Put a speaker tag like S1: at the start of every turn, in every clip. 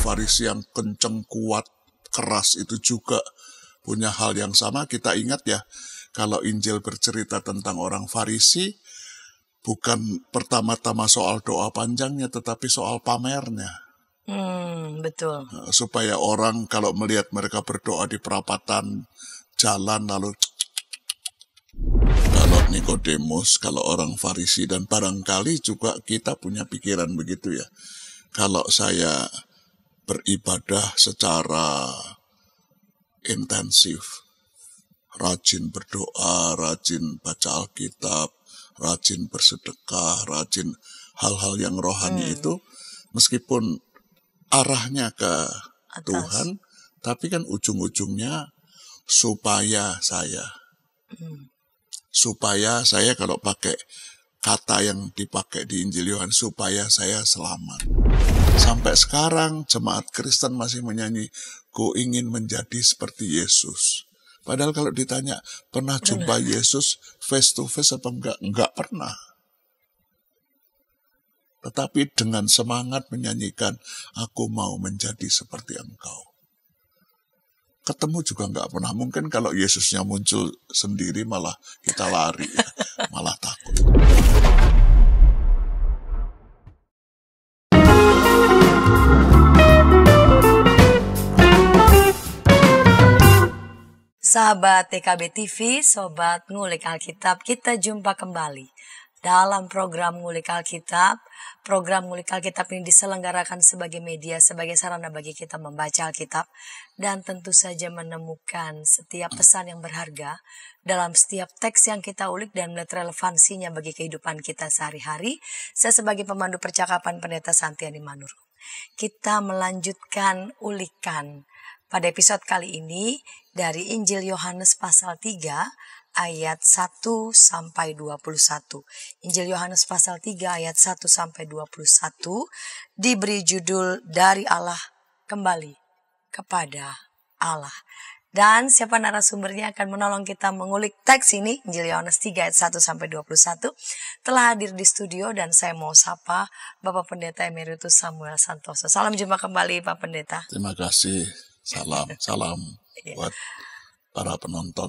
S1: Farisi yang kenceng, kuat, keras itu juga punya hal yang sama. Kita ingat ya, kalau Injil bercerita tentang orang Farisi, bukan pertama-tama soal doa panjangnya, tetapi soal pamernya.
S2: Betul.
S1: Supaya orang kalau melihat mereka berdoa di perapatan jalan, lalu kalau Nikodemus, kalau orang Farisi, dan barangkali juga kita punya pikiran begitu ya. Kalau saya beribadah secara intensif, rajin berdoa, rajin baca Alkitab, rajin bersedekah, rajin hal-hal yang rohani itu, meskipun arahnya ke
S2: Atas.
S1: Tuhan, tapi kan ujung-ujungnya supaya saya kalau pakai kata yang dipakai di Injil Yohanes, supaya saya selamat. Sampai sekarang jemaat Kristen masih menyanyi, ku ingin menjadi seperti Yesus. Padahal kalau ditanya, pernah jumpa Yesus face to face apa enggak? Enggak pernah. Tetapi dengan semangat menyanyikan, aku mau menjadi seperti Engkau. Ketemu juga enggak pernah. Mungkin kalau Yesusnya muncul sendiri malah kita lari, malah takut.
S2: Sahabat TKB TV, Sobat Ngulik Alkitab, kita jumpa kembali dalam program Ngulik Alkitab. Program Ngulik Alkitab ini diselenggarakan sebagai media, sebagai sarana bagi kita membaca Alkitab dan tentu saja menemukan setiap pesan yang berharga dalam setiap teks yang kita ulik dan melihat relevansinya bagi kehidupan kita sehari-hari. Saya sebagai pemandu percakapan Pendeta Santiani Manurung. Kita melanjutkan ulikan pada episode kali ini dari Injil Yohanes pasal 3 ayat 1 sampai 21. Injil Yohanes pasal 3 ayat 1 sampai 21 diberi judul Dari Allah Kembali Kepada Allah. Dan siapa narasumbernya akan menolong kita mengulik teks ini, Injil Yohanes 3 ayat 1 sampai 21, telah hadir di studio dan saya mau sapa Bapak Pendeta Emeritus Samuel Santoso. Salam jumpa kembali Pak Pendeta.
S1: Terima kasih. Salam buat para penonton.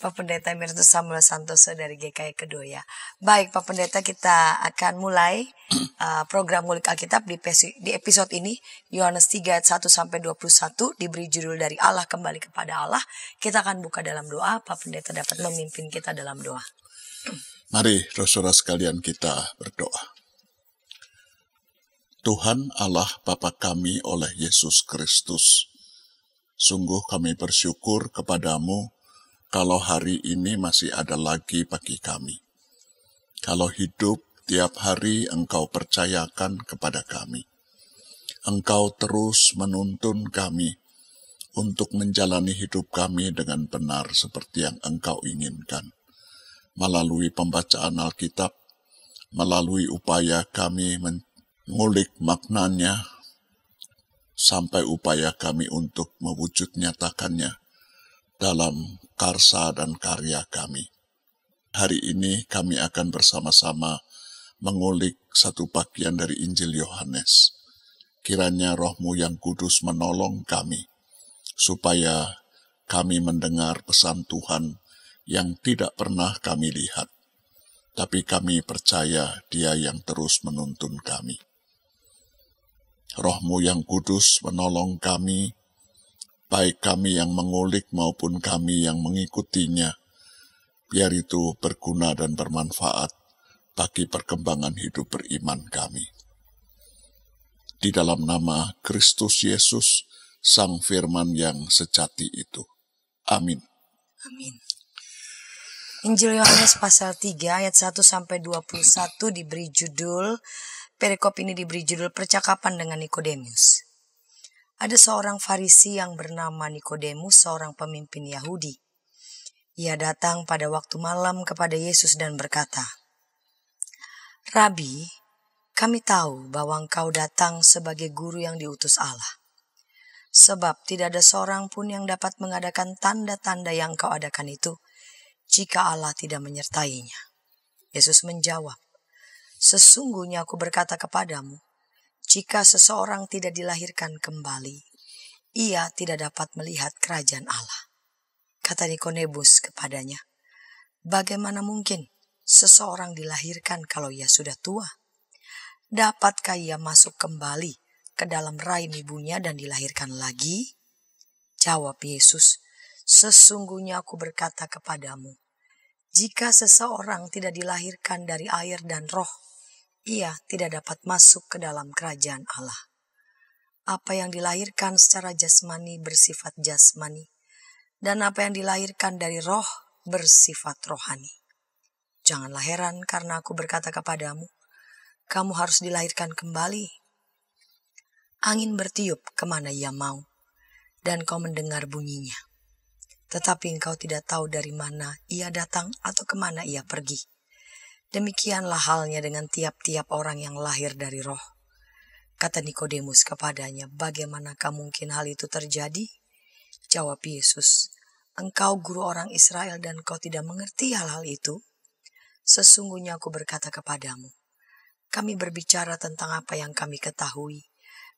S2: Pak Pendeta Emeritus Samuel Santoso dari GKI Kedoya. Baik Pak Pendeta, kita akan mulai program Ngulik Alkitab di episode ini. Yohanes 3 ayat 1 sampai 21 diberi judul Dari Allah Kembali Kepada Allah. Kita akan buka dalam doa. Pak Pendeta dapat memimpin kita dalam doa.
S1: Mari saudara sekalian kita berdoa. Tuhan Allah Bapa kami oleh Yesus Kristus, sungguh kami bersyukur kepadamu kalau hari ini masih ada lagi bagi kami. Kalau hidup tiap hari Engkau percayakan kepada kami. Engkau terus menuntun kami untuk menjalani hidup kami dengan benar seperti yang Engkau inginkan. Melalui pembacaan Alkitab, melalui upaya kami mengulik maknanya, sampai upaya kami untuk mewujud nyatakannya dalam karsa dan karya kami. Hari ini kami akan bersama-sama mengulik satu bagian dari Injil Yohanes. Kiranya Roh-Mu yang kudus menolong kami, supaya kami mendengar pesan Tuhan yang tidak pernah kami lihat, tapi kami percaya Dia yang terus menuntun kami. Roh-Mu yang kudus menolong kami, baik kami yang mengulik maupun kami yang mengikutinya, biar itu berguna dan bermanfaat bagi perkembangan hidup beriman kami. Di dalam nama Kristus Yesus, Sang Firman yang sejati itu. Amin.
S2: Amin. Injil Yohanes pasal 3 ayat 1 sampai 21 diberi judul, perikop ini diberi judul Percakapan dengan Nikodemus. Ada seorang Farisi yang bernama Nikodemus, seorang pemimpin Yahudi. Ia datang pada waktu malam kepada Yesus dan berkata, Rabi, kami tahu bahwa engkau datang sebagai guru yang diutus Allah. Sebab tidak ada seorang pun yang dapat mengadakan tanda-tanda yang engkau adakan itu, jika Allah tidak menyertainya. Yesus menjawab, sesungguhnya aku berkata kepadamu, jika seseorang tidak dilahirkan kembali, ia tidak dapat melihat kerajaan Allah. Kata Nikodemus kepadanya, bagaimana mungkin seseorang dilahirkan kalau ia sudah tua? Dapatkah ia masuk kembali ke dalam rahim ibunya dan dilahirkan lagi? Jawab Yesus, sesungguhnya aku berkata kepadamu, jika seseorang tidak dilahirkan dari air dan roh, ia tidak dapat masuk ke dalam kerajaan Allah. Apa yang dilahirkan secara jasmani bersifat jasmani, dan apa yang dilahirkan dari roh bersifat rohani. Janganlah heran karena aku berkata kepadamu, kamu harus dilahirkan kembali. Angin bertiup kemana ia mau, dan kau mendengar bunyinya. Tetapi engkau tidak tahu dari mana ia datang atau kemana ia pergi. Demikianlah halnya dengan tiap-tiap orang yang lahir dari roh. Kata Nikodemus kepadanya, bagaimanakah mungkin hal itu terjadi? Jawab Yesus, engkau guru orang Israel dan kau tidak mengerti hal-hal itu? Sesungguhnya aku berkata kepadamu, kami berbicara tentang apa yang kami ketahui,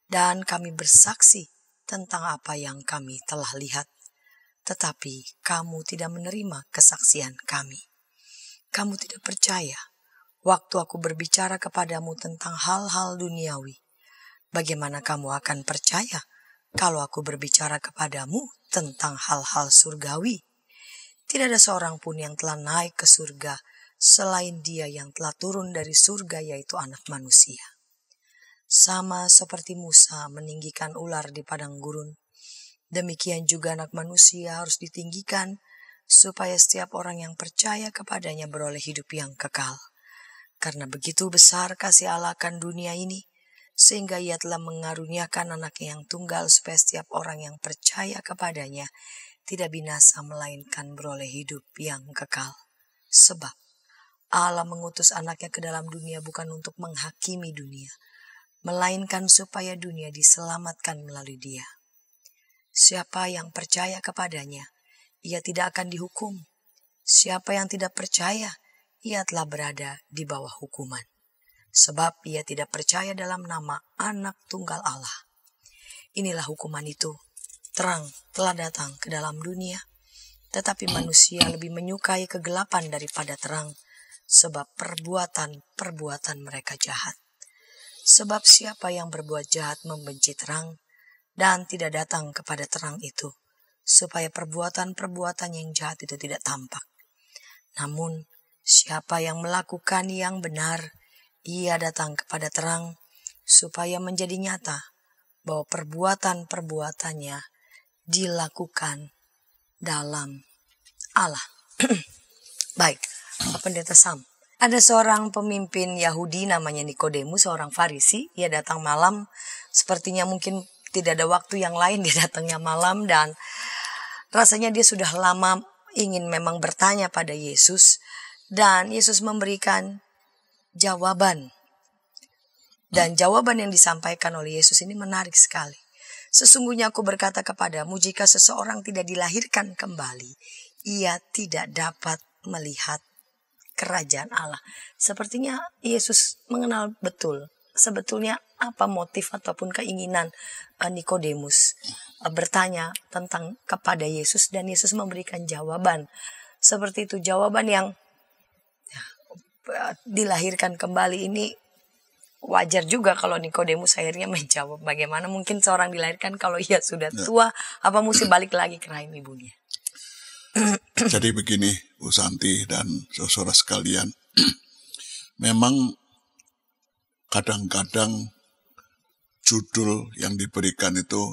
S2: dan kami bersaksi tentang apa yang kami telah lihat. Tetapi kamu tidak menerima kesaksian kami. Kamu tidak percaya waktu aku berbicara kepadamu tentang hal-hal duniawi. Bagaimana kamu akan percaya kalau aku berbicara kepadamu tentang hal-hal surgawi? Tidak ada seorang pun yang telah naik ke surga selain Dia yang telah turun dari surga, yaitu Anak Manusia. Sama seperti Musa meninggikan ular di padang gurun, demikian juga Anak Manusia harus ditinggikan, supaya setiap orang yang percaya kepadanya beroleh hidup yang kekal. Karena begitu besar kasih Allah akan dunia ini, sehingga Ia telah mengaruniakan Anaknya yang tunggal, supaya setiap orang yang percaya kepadanya tidak binasa, melainkan beroleh hidup yang kekal. Sebab Allah mengutus Anaknya ke dalam dunia bukan untuk menghakimi dunia, melainkan supaya dunia diselamatkan melalui Dia. Siapa yang percaya kepadanya, ia tidak akan dihukum. Siapa yang tidak percaya, ia telah berada di bawah hukuman. Sebab ia tidak percaya dalam nama Anak Tunggal Allah. Inilah hukuman itu. Terang telah datang ke dalam dunia, tetapi manusia lebih menyukai kegelapan daripada terang, sebab perbuatan mereka jahat. Sebab siapa yang berbuat jahat membenci terang, dan tidak datang kepada terang itu, supaya perbuatan yang jahat itu tidak tampak. Namun, siapa yang melakukan yang benar, ia datang kepada terang, supaya menjadi nyata bahwa perbuatannya dilakukan dalam Allah. Baik, Pendeta Sam. Ada seorang pemimpin Yahudi namanya Nikodemus, seorang Farisi. Ia datang malam, sepertinya mungkin tidak ada waktu yang lain, dia datangnya malam, dan rasanya dia sudah lama ingin memang bertanya pada Yesus, dan Yesus memberikan jawaban. Dan jawaban yang disampaikan oleh Yesus ini menarik sekali. Sesungguhnya aku berkata kepadamu, jika seseorang tidak dilahirkan kembali, ia tidak dapat melihat kerajaan Allah. Sepertinya Yesus mengenal betul sebetulnya apa motif ataupun keinginan Nikodemus bertanya tentang kepada Yesus, dan Yesus memberikan jawaban. Seperti itu, jawaban yang dilahirkan kembali ini wajar juga kalau Nikodemus akhirnya menjawab, bagaimana mungkin seorang dilahirkan kalau ia sudah tua, apa mesti balik lagi ke rahim ibunya.
S1: Jadi begini, Bu Santi dan saudara sekalian, memang kadang-kadang judul yang diberikan itu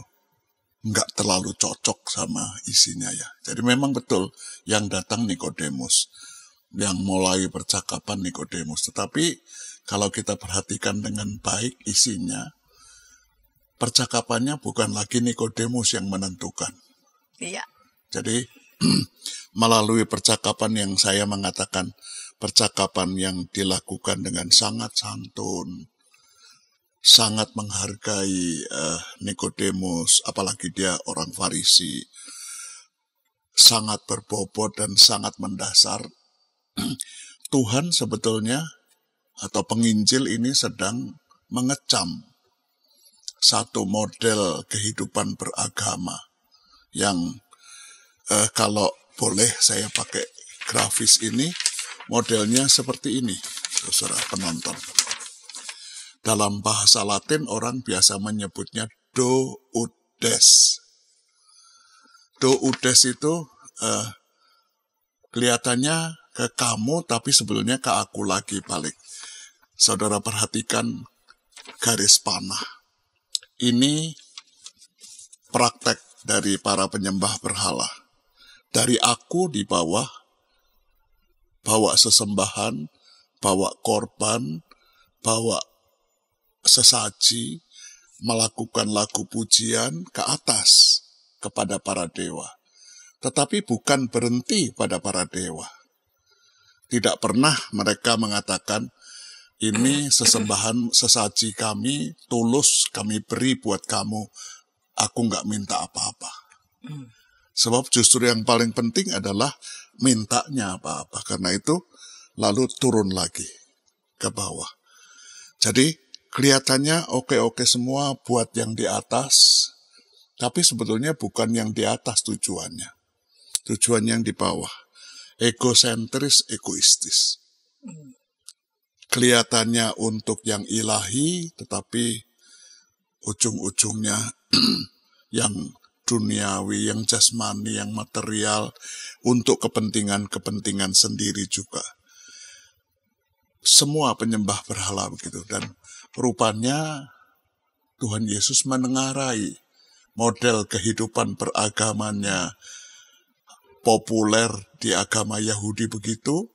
S1: nggak terlalu cocok sama isinya ya. Jadi memang betul yang datang Nikodemus, yang mulai percakapan Nikodemus. Tetapi kalau kita perhatikan dengan baik isinya, percakapannya bukan lagi Nikodemus yang menentukan.
S2: Iya.
S1: Jadi melalui percakapan yang saya mengatakan, percakapan yang dilakukan dengan sangat santun, sangat menghargai Nikodemus, apalagi dia orang Farisi, sangat berbobot dan sangat mendasar. Tuhan sebetulnya atau penginjil ini sedang mengecam satu model kehidupan beragama yang kalau boleh saya pakai grafis ini, modelnya seperti ini, saudara penonton. Dalam bahasa Latin orang biasa menyebutnya do ut des. Do ut des itu kelihatannya ke kamu tapi sebetulnya ke aku lagi balik. Saudara perhatikan garis panah. Ini praktek dari para penyembah berhala. Dari aku di bawah, bawa sesembahan, bawa korban, bawa sesaji, melakukan lagu pujian ke atas kepada para dewa. Tetapi bukan berhenti pada para dewa. Tidak pernah mereka mengatakan, ini sesembahan sesaji kami, tulus kami beri buat kamu, aku nggak minta apa-apa. Sebab justru yang paling penting adalah mintanya apa-apa. Karena itu lalu turun lagi ke bawah. Jadi kelihatannya oke-oke semua buat yang di atas, tapi sebetulnya bukan yang di atas tujuannya. Tujuan yang di bawah. Egosentris, egoistis. Kelihatannya untuk yang ilahi, tetapi ujung-ujungnya yang duniawi, yang jasmani, yang material, untuk kepentingan-kepentingan sendiri juga. Semua penyembah berhala begitu. Dan rupanya Tuhan Yesus menengarai model kehidupan beragamanya populer di agama Yahudi begitu.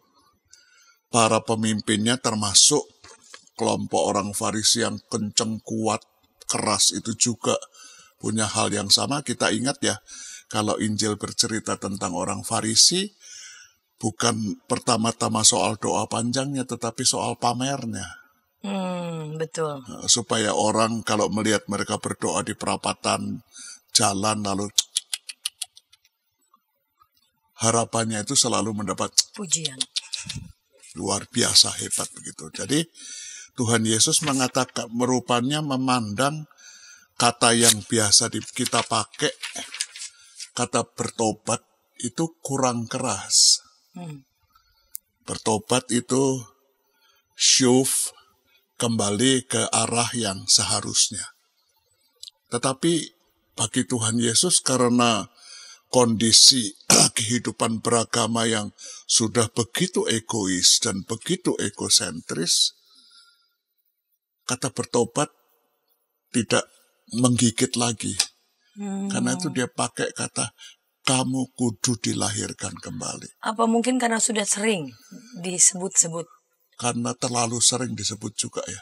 S1: Para pemimpinnya termasuk kelompok orang Farisi yang kenceng, kuat, keras itu juga punya hal yang sama. Kita ingat ya, kalau Injil bercerita tentang orang Farisi, bukan pertama-tama soal doa panjangnya, tetapi soal pamernya.
S2: Betul.
S1: Supaya orang kalau melihat mereka berdoa di perapatan jalan, lalu harapannya itu selalu mendapat
S2: pujian.
S1: Luar biasa hebat begitu. Jadi Tuhan Yesus mengatakan, merupanya memandang kata yang biasa kita pakai, kata bertobat itu kurang keras. Bertobat itu syuf, kembali ke arah yang seharusnya. Tetapi bagi Tuhan Yesus, karena kondisi kehidupan beragama yang sudah begitu egois dan begitu egosentris, kata bertobat tidak menggigit lagi. Karena itu dia pakai kata, kamu kudu dilahirkan kembali.
S2: Apa mungkin karena sudah sering disebut-sebut?
S1: Karena terlalu sering disebut juga ya.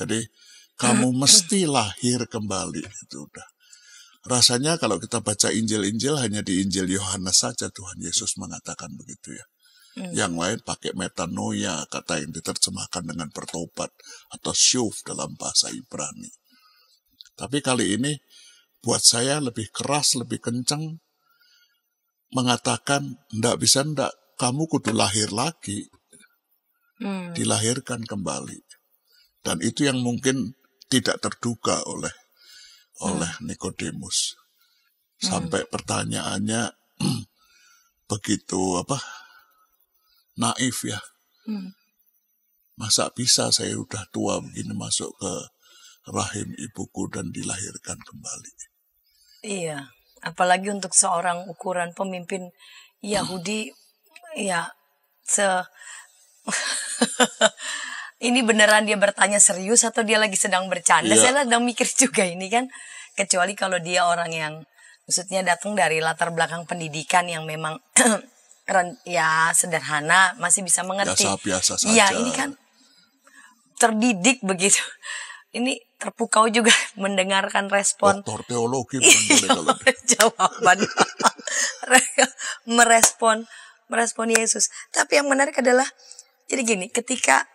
S1: Jadi kamu mesti lahir kembali. Itu udah. Rasanya kalau kita baca Injil-Injil, hanya di Injil Yohanes saja Tuhan Yesus mengatakan begitu ya. Yang lain pakai metanoia, kata yang diterjemahkan dengan bertobat, atau syuf dalam bahasa Ibrani. Tapi kali ini buat saya lebih keras, lebih kencang, mengatakan, ndak bisa ndak, kamu kudu lahir lagi. Dilahirkan kembali. Dan itu yang mungkin tidak terduga oleh Nikodemus. Sampai pertanyaannya begitu naif ya. Masa bisa saya udah tua begini masuk ke rahim ibuku dan dilahirkan kembali.
S2: Iya, apalagi untuk seorang ukuran pemimpin Yahudi, ya ini beneran dia bertanya serius atau dia lagi sedang bercanda?
S1: Iya.
S2: Saya sedang mikir juga ini kan. Kecuali kalau dia orang yang maksudnya datang dari latar belakang pendidikan yang memang ya sederhana, masih bisa mengerti.
S1: Biasa saja.
S2: Iya, ini kan terdidik begitu. Ini terpukau juga mendengarkan respon.
S1: Doktor teologi
S2: Jawaban merespon Yesus. Tapi yang menarik adalah, jadi gini, ketika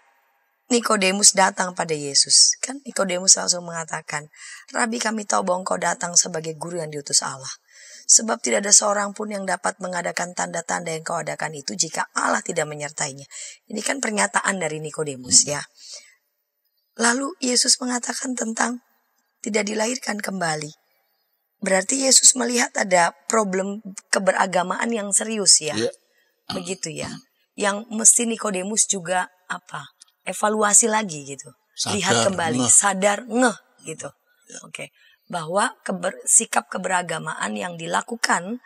S2: Nikodemus datang pada Yesus, kan Nikodemus langsung mengatakan, Rabi, kami tahu bahwa engkau datang sebagai guru yang diutus Allah. Sebab tidak ada seorang pun yang dapat mengadakan tanda-tanda yang kau adakan itu jika Allah tidak menyertainya. Ini kan pernyataan dari Nikodemus ya. Lalu Yesus mengatakan tentang tidak dilahirkan kembali. Berarti Yesus melihat ada problem keberagamaan yang serius ya. Begitu ya. Yang mesti Nikodemus juga evaluasi lagi gitu. Lihat kembali, sadar, ngeh gitu. Oke. Bahwa sikap keberagamaan yang dilakukan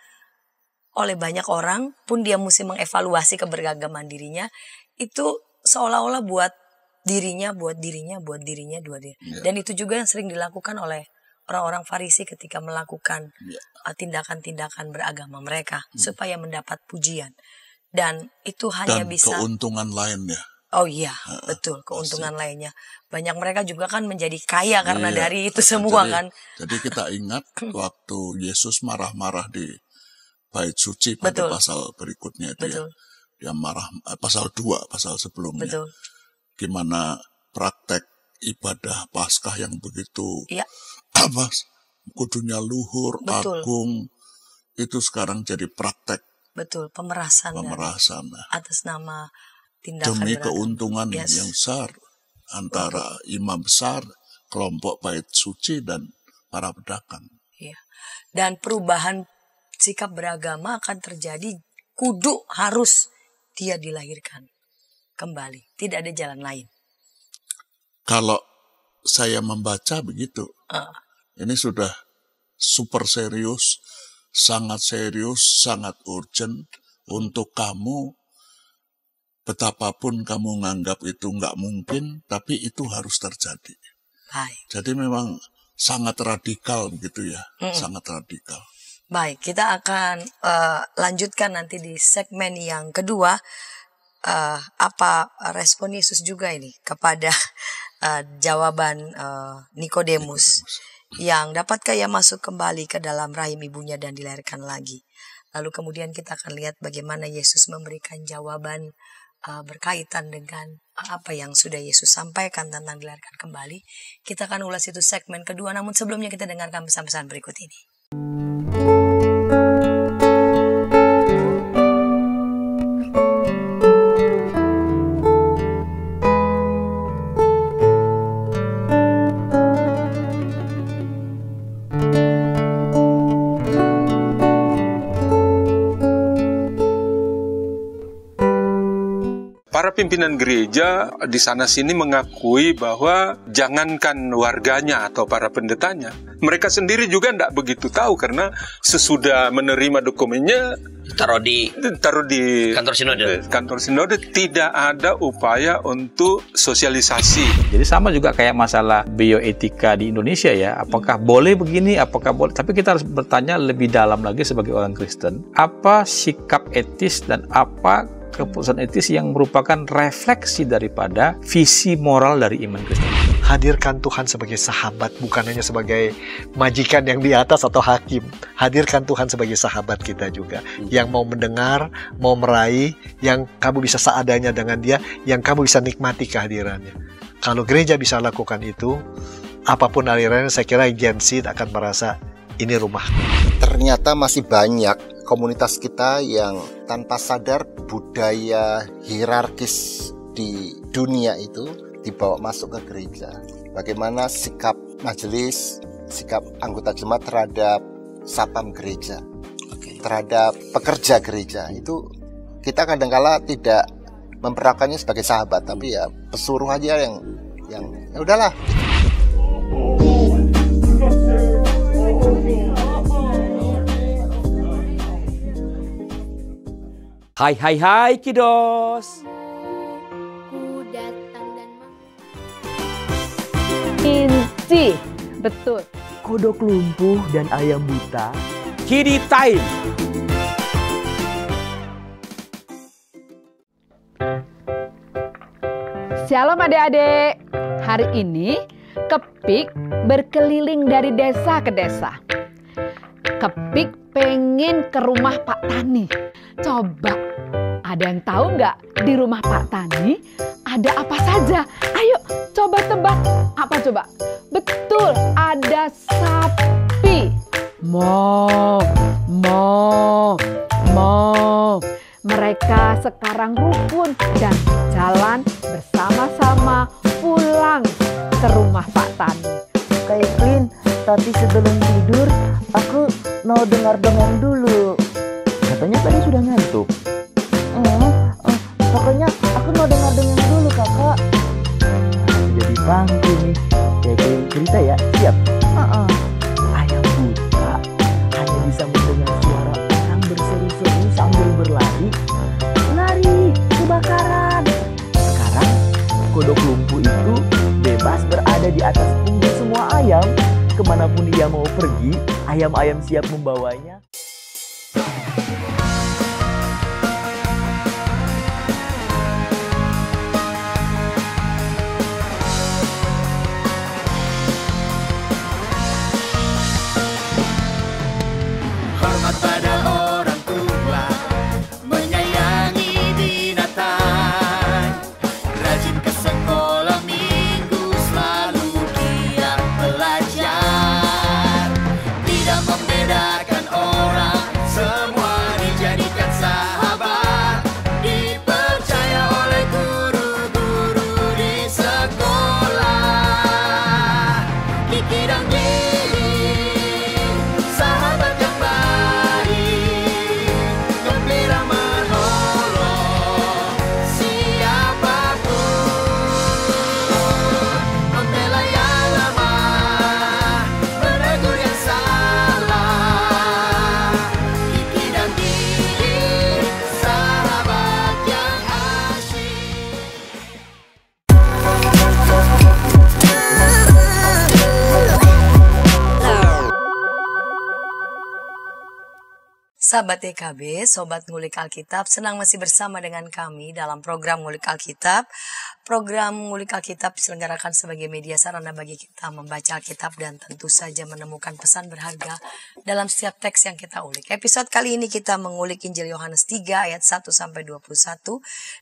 S2: oleh banyak orang pun dia mesti mengevaluasi keberagaman dirinya, itu seolah-olah buat dirinya. Dan itu juga yang sering dilakukan oleh orang-orang Farisi ketika melakukan tindakan-tindakan beragama mereka supaya mendapat pujian. Dan itu hanya bisa
S1: keuntungan lainnya.
S2: Oh iya, betul, keuntungan lainnya. Banyak mereka juga kan menjadi kaya karena dari itu semua kan.
S1: Jadi kita ingat waktu Yesus marah-marah di Bait Suci pada pasal berikutnya itu ya. Dia marah, pasal 2, pasal sebelumnya.
S2: Betul.
S1: Gimana praktek ibadah Paskah yang begitu kudunya luhur, agung, itu sekarang jadi praktek.
S2: Betul, pemerasan. Atas nama tindakan
S1: demi keuntungan yang besar antara imam besar, kelompok Bait Suci, dan para pedagang.
S2: Iya. Dan perubahan sikap beragama akan terjadi, harus dia dilahirkan kembali. Tidak ada jalan lain.
S1: Kalau saya membaca begitu, ini sudah super serius, sangat urgent untuk kamu. Betapapun kamu nganggap itu nggak mungkin, tapi itu harus terjadi.
S2: Baik.
S1: Jadi memang sangat radikal gitu ya, sangat radikal.
S2: Baik, kita akan lanjutkan nanti di segmen yang kedua. Apa respon Yesus juga ini kepada jawaban Nikodemus yang dapatkah ia masuk kembali ke dalam rahim ibunya dan dilahirkan lagi. Lalu kemudian kita akan lihat bagaimana Yesus memberikan jawaban berkaitan dengan apa yang sudah Yesus sampaikan tentang dilahirkan kembali. Kita akan ulas itu segmen kedua, namun sebelumnya kita dengarkan pesan-pesan berikut ini.
S3: Para pimpinan gereja di sana-sini mengakui bahwa jangankan warganya atau para pendetanya, mereka sendiri juga tidak begitu tahu karena sesudah menerima dokumennya
S4: taruh di kantor sinode
S3: tidak ada upaya untuk sosialisasi.
S5: Jadi sama juga kayak masalah bioetika di Indonesia ya, apakah boleh begini, apakah boleh, tapi kita harus bertanya lebih dalam lagi sebagai orang Kristen, apa sikap etis dan apa keputusan etis yang merupakan refleksi daripada visi moral dari iman Kristen.
S6: Hadirkan Tuhan sebagai sahabat, bukan hanya sebagai majikan yang di atas atau hakim. Hadirkan Tuhan sebagai sahabat kita juga, yang mau mendengar, mau meraih, yang kamu bisa seadanya dengan dia, yang kamu bisa nikmati kehadirannya. Kalau gereja bisa lakukan itu, apapun alirannya, saya kira Gen Z akan merasa ini rumah.
S7: Ternyata masih banyak komunitas kita yang tanpa sadar budaya hierarkis di dunia itu dibawa masuk ke gereja. Bagaimana sikap majelis, sikap anggota jemaat terhadap sapam gereja, terhadap pekerja gereja, itu kita kadang-kala tidak memperlakukannya sebagai sahabat, tapi ya pesuruh aja yang ya udahlah.
S8: Hai kiddos.
S9: Ku datang dan
S8: Inci, betul. Kodok lumpuh dan ayam buta. Kiddy time. Shalom adik-adik. Hari ini Kepik berkeliling dari desa ke desa. Kepik pengen ke rumah Pak Tani. Coba, ada yang tahu nggak di rumah Pak Tani ada apa saja? Ayo, coba tebak. Apa coba? Betul, ada sapi. Mo. Mereka sekarang rukun dan jalan bersama-sama pulang ke rumah Pak Tani.
S4: Kak Eklin, tapi sebelum tidur aku mau dengar dongeng dulu.
S10: Katanya tadi sudah ngantuk.
S4: Pokoknya aku mau dengar dongeng dulu, Kakak.
S10: Jadi pangku nih. Kayak cerita ya, siap? Ayam buta hanya bisa mendengar suara orang berseru-seru sambil berlari. Lari, kebakaran. Sekarang kodok lumpuh itu bebas berada di atas punggung semua ayam. Kemanapun ia mau pergi, ayam-ayam siap membawanya.
S11: Hormat pada orang tua, menyayangi binatang, rajin ke sekolah minggu, selalu giat belajar, tidak membedakan orang, semua dijadikan sahabat, dipercaya oleh guru-guru di sekolah. Kiki dan Didi, sahabat yang baik, gembira menolong siapapun, membela yang lemah, menegur yang salah. Kiki dan Didi, sahabat yang asyik.
S2: Sahabat TKB, Sobat Ngulik Alkitab, senang masih bersama dengan kami dalam program Ngulik Alkitab. Program Ngulik Alkitab diselenggarakan sebagai media sarana bagi kita membaca Alkitab dan tentu saja menemukan pesan berharga dalam setiap teks yang kita ulik. Episode kali ini kita mengulik Injil Yohanes 3 ayat 1-21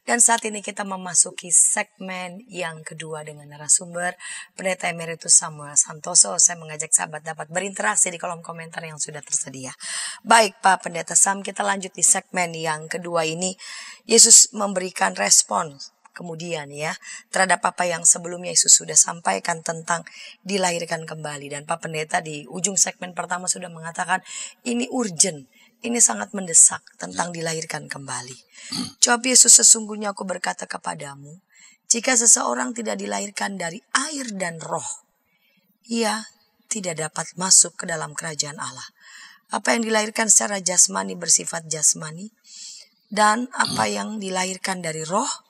S2: dan saat ini kita memasuki segmen yang kedua dengan narasumber Pendeta Emeritus Samuel Santoso. Saya mengajak sahabat dapat berinteraksi di kolom komentar yang sudah tersedia. Baik Pak Pendeta Sam, kita lanjut di segmen yang kedua ini. Yesus memberikan respon kemudian ya terhadap apa yang sebelumnya Yesus sudah sampaikan tentang dilahirkan kembali. Dan Pak Pendeta di ujung segmen pertama sudah mengatakan ini urgent, ini sangat mendesak tentang dilahirkan kembali. Jawab Yesus, sesungguhnya aku berkata kepadamu, jika seseorang tidak dilahirkan dari air dan roh, ia tidak dapat masuk ke dalam kerajaan Allah. Apa yang dilahirkan secara jasmani bersifat jasmani, dan apa yang dilahirkan dari roh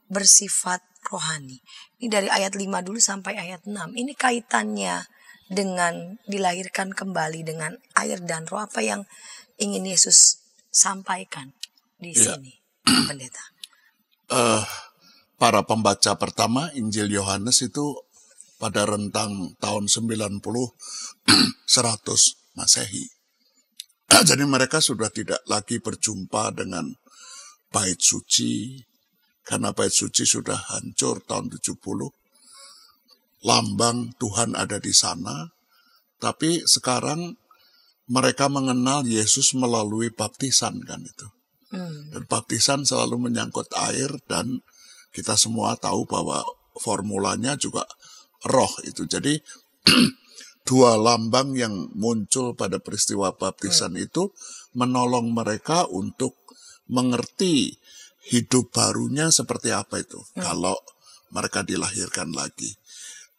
S2: bersifat rohani. Ini dari ayat 5 dulu sampai ayat 6. Ini kaitannya dengan dilahirkan kembali dengan air dan roh. Apa yang ingin Yesus sampaikan di sini, Pendeta?
S1: Para pembaca pertama Injil Yohanes itu pada rentang tahun 90 100 Masehi. Jadi mereka sudah tidak lagi berjumpa dengan bait suci, karena bait suci sudah hancur tahun 70. Lambang Tuhan ada di sana, tapi sekarang mereka mengenal Yesus melalui baptisan kan itu. Dan baptisan selalu menyangkut air, dan kita semua tahu bahwa formulanya juga roh itu. Jadi dua lambang yang muncul pada peristiwa baptisan itu menolong mereka untuk mengerti hidup barunya seperti apa itu. Kalau mereka dilahirkan lagi.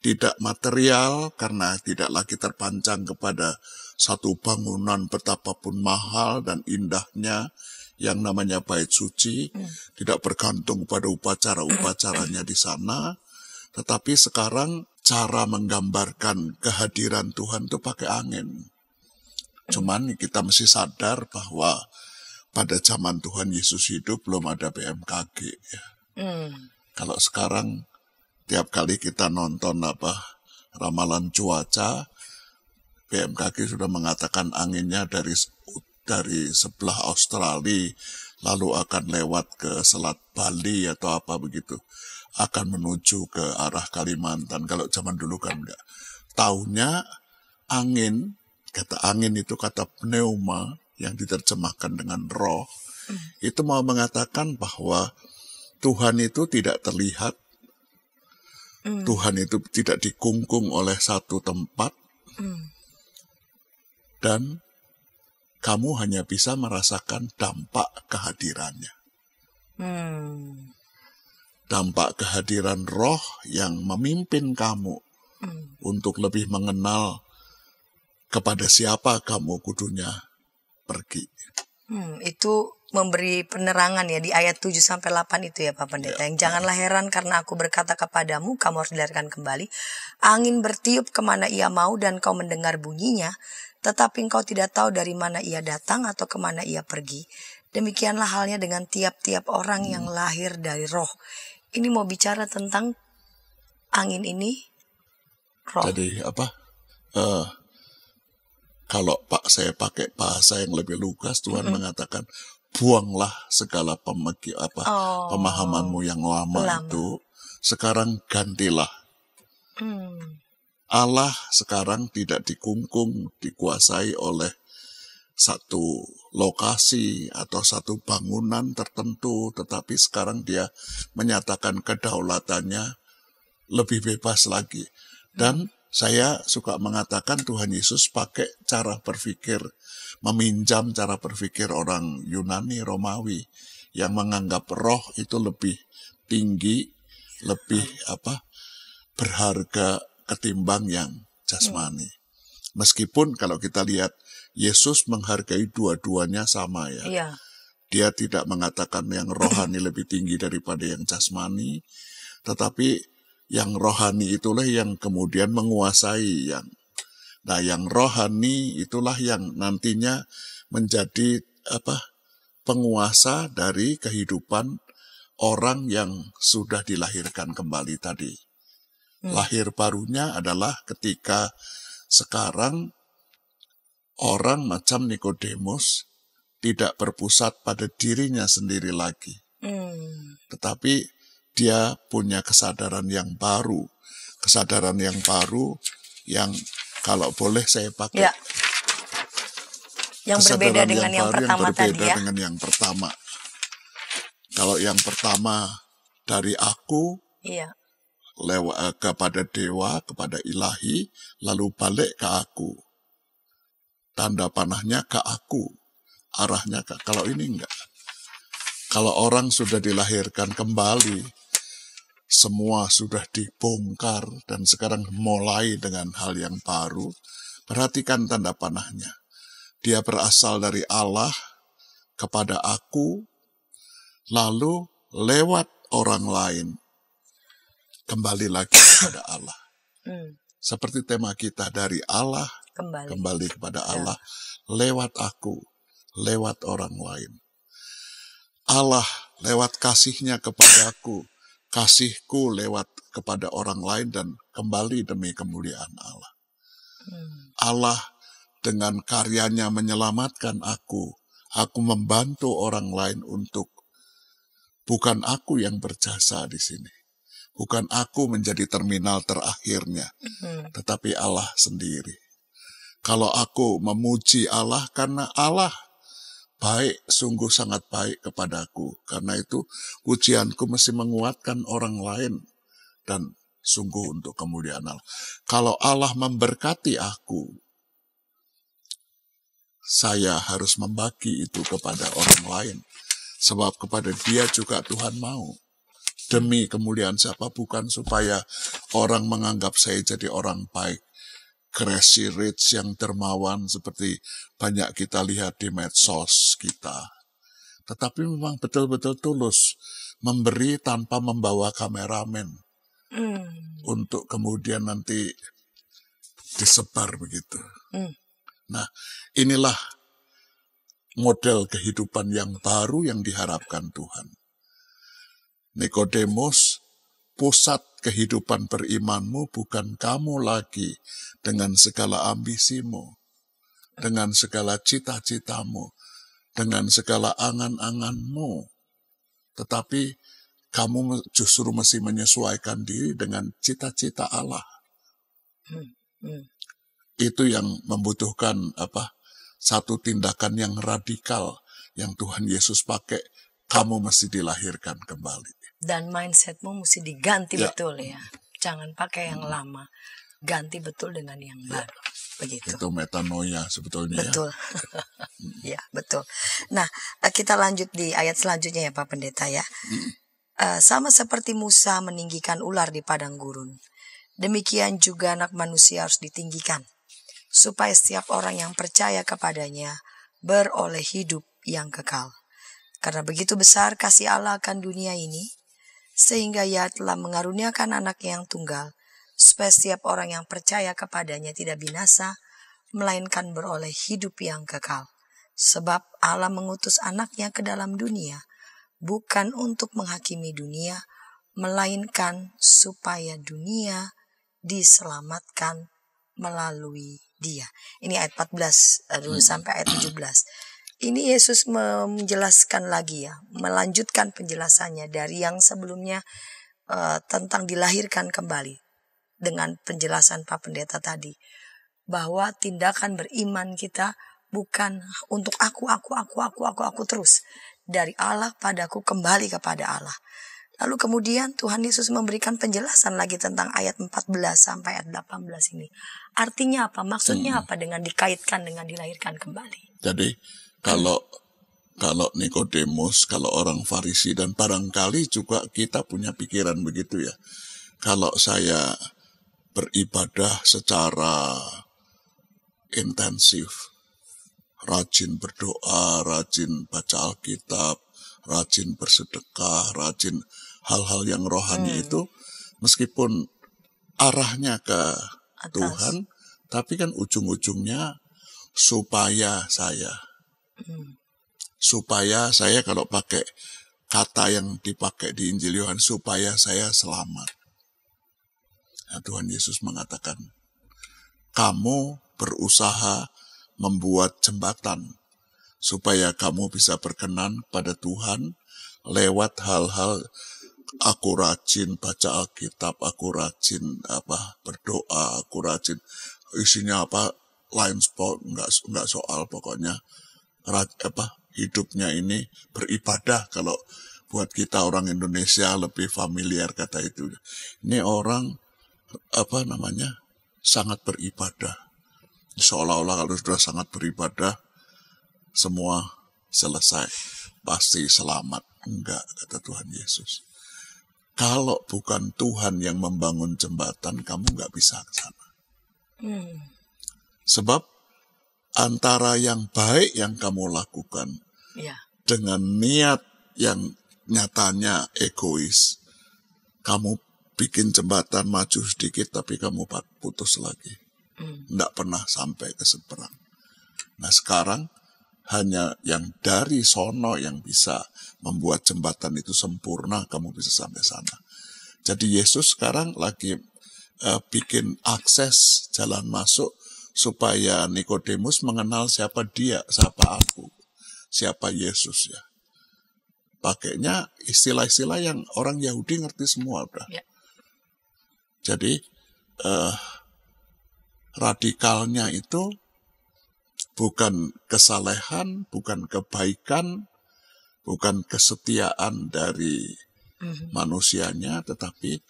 S1: Tidak material karena tidak lagi terpancang kepada satu bangunan betapapun mahal dan indahnya yang namanya bait suci. Tidak bergantung pada upacara-upacaranya di sana. Tetapi sekarang cara menggambarkan kehadiran Tuhan itu pakai angin. Cuman kita mesti sadar bahwa pada zaman Tuhan Yesus hidup belum ada BMKG. Ya. Kalau sekarang tiap kali kita nonton ramalan cuaca, BMKG sudah mengatakan anginnya dari sebelah Australia lalu akan lewat ke Selat Bali atau apa begitu. Akan menuju ke arah Kalimantan. Kalau zaman dulu kan enggak. Taunya angin, kata angin itu kata pneuma yang diterjemahkan dengan roh. Itu mau mengatakan bahwa Tuhan itu tidak terlihat, Tuhan itu tidak dikungkung oleh satu tempat, dan kamu hanya bisa merasakan dampak kehadirannya. Dampak kehadiran roh yang memimpin kamu untuk lebih mengenal kepada siapa kamu kudunya pergi.
S2: Itu memberi penerangan ya di ayat 7-8 itu ya Pak Pendeta. Yang janganlah heran karena aku berkata kepadamu, kamu harus dilahirkan kembali. Angin bertiup kemana ia mau dan kau mendengar bunyinya, tetapi engkau tidak tahu dari mana ia datang atau kemana ia pergi. Demikianlah halnya dengan tiap-tiap orang yang lahir dari roh. Ini mau bicara tentang angin ini, roh.
S1: Jadi kalau saya pakai bahasa yang lebih lugas, Tuhan mengatakan, buanglah segala pemahamanmu yang lama itu, sekarang gantilah. Allah sekarang tidak dikungkung, dikuasai oleh satu lokasi atau satu bangunan tertentu, tetapi sekarang dia menyatakan kedaulatannya lebih bebas lagi. Dan saya suka mengatakan Tuhan Yesus pakai cara berpikir, meminjam cara berpikir orang Yunani, Romawi, yang menganggap roh itu lebih tinggi, lebih berharga ketimbang yang jasmani. Meskipun kalau kita lihat, Yesus menghargai dua-duanya sama ya.
S2: Iya.
S1: Dia tidak mengatakan yang rohani lebih tinggi daripada yang jasmani, tetapi yang rohani itulah yang kemudian menguasai yang. Nah, yang rohani itulah yang nantinya menjadi penguasa dari kehidupan orang yang sudah dilahirkan kembali tadi. Lahir barunya adalah ketika sekarang orang macam Nikodemus tidak berpusat pada dirinya sendiri lagi. Tetapi dia punya kesadaran yang baru. Kesadaran yang baru yang kalau boleh saya pakai.
S2: Ya. Yang berbeda dengan yang pertama tadi ya.
S1: Dengan yang pertama. Kalau yang pertama dari aku, lewat kepada dewa, kepada ilahi, lalu balik ke aku. Tanda panahnya ke aku, arahnya ke. Kalau ini enggak. Kalau orang sudah dilahirkan kembali, semua sudah dibongkar dan sekarang mulai dengan hal yang baru. Perhatikan tanda panahnya. Dia berasal dari Allah kepada aku, lalu lewat orang lain kembali lagi kepada Allah. Seperti tema kita, dari Allah kembali kepada Allah, lewat aku, lewat orang lain. Allah lewat kasihnya kepadaku, kasihku lewat kepada orang lain dan kembali demi kemuliaan Allah. Allah dengan karyanya menyelamatkan aku membantu orang lain untuk, bukan aku yang berjasa di sini. Bukan aku menjadi terminal terakhirnya, tetapi Allah sendiri. Kalau aku memuji Allah karena Allah baik, sungguh sangat baik kepadaku. Karena itu pujianku mesti menguatkan orang lain dan sungguh untuk kemuliaan Allah. Kalau Allah memberkati aku, saya harus membagi itu kepada orang lain. Sebab kepada dia juga Tuhan mau. Demi kemuliaan siapa? Bukan supaya orang menganggap saya jadi orang baik, crazy rich yang dermawan seperti banyak kita lihat di medsos kita. Tetapi memang betul-betul tulus memberi tanpa membawa kameramen untuk kemudian nanti disebar begitu. Nah, inilah model kehidupan yang baru yang diharapkan Tuhan. Nikodemus, pusat kehidupan berimanmu bukan kamu lagi dengan segala ambisimu, dengan segala cita-citamu, dengan segala angan-anganmu. Tetapi kamu justru mesti menyesuaikan diri dengan cita-cita Allah. Itu yang membutuhkan satu tindakan yang radikal yang Tuhan Yesus pakai. Kamu mesti dilahirkan kembali.
S2: Dan mindsetmu mesti diganti betul ya. Jangan pakai yang lama, ganti betul dengan yang baru. Begitu.
S1: Itu metanoia sebetulnya.
S2: Betul. Ya, betul. Nah, kita lanjut di ayat selanjutnya ya Pak Pendeta ya. Sama seperti Musa meninggikan ular di padang gurun, demikian juga Anak Manusia harus ditinggikan, supaya setiap orang yang percaya kepadanya beroleh hidup yang kekal. Karena begitu besar kasih Allah akan dunia ini, sehingga Ia telah mengaruniakan Anak yang tunggal, supaya setiap orang yang percaya kepadanya tidak binasa, melainkan beroleh hidup yang kekal. Sebab Allah mengutus Anaknya ke dalam dunia, bukan untuk menghakimi dunia, melainkan supaya dunia diselamatkan melalui Dia. Ini ayat 14 dulu sampai ayat 17. Ini Yesus menjelaskan lagi ya, melanjutkan penjelasannya dari yang sebelumnya tentang dilahirkan kembali dengan penjelasan Pak Pendeta tadi, bahwa tindakan beriman kita bukan untuk aku terus, dari Allah padaku kembali kepada Allah. Lalu kemudian Tuhan Yesus memberikan penjelasan lagi tentang ayat 14 sampai ayat 18 ini. Artinya apa? Maksudnya apa dengan dikaitkan dengan dilahirkan kembali?
S1: Jadi kalau Nikodemus, kalau orang Farisi, dan barangkali juga kita punya pikiran begitu ya. Kalau saya beribadah secara intensif, rajin berdoa, rajin baca Alkitab, rajin bersedekah, rajin hal-hal yang rohani itu, meskipun arahnya ke atas Tuhan, tapi kan ujung-ujungnya supaya kalau pakai kata yang dipakai di Injil Yohanes, supaya saya selamat. Nah, Tuhan Yesus mengatakan, kamu berusaha membuat jembatan supaya kamu bisa berkenan pada Tuhan lewat hal-hal, aku rajin baca Alkitab, aku rajin berdoa, aku rajin isinya lain sport, enggak soal, pokoknya hidupnya ini beribadah. Kalau buat kita orang Indonesia lebih familiar kata itu. Ini orang sangat beribadah. Seolah-olah kalau sudah sangat beribadah, semua selesai, pasti selamat. Enggak, kata Tuhan Yesus. Kalau bukan Tuhan yang membangun jembatan, kamu enggak bisa ke sana. Sebab antara yang baik yang kamu lakukan dengan niat yang nyatanya egois, kamu bikin jembatan maju sedikit tapi kamu putus lagi. Tidak pernah sampai ke seberang. Nah sekarang hanya yang dari sono yang bisa membuat jembatan itu sempurna, kamu bisa sampai sana. Jadi Yesus sekarang lagi bikin akses jalan masuk supaya Nikodemus mengenal siapa dia, siapa aku, siapa Yesus ya. Pakainya istilah-istilah yang orang Yahudi ngerti semua udah. Jadi radikalnya itu bukan kesalehan, bukan kebaikan, bukan kesetiaan dari manusianya, tetapi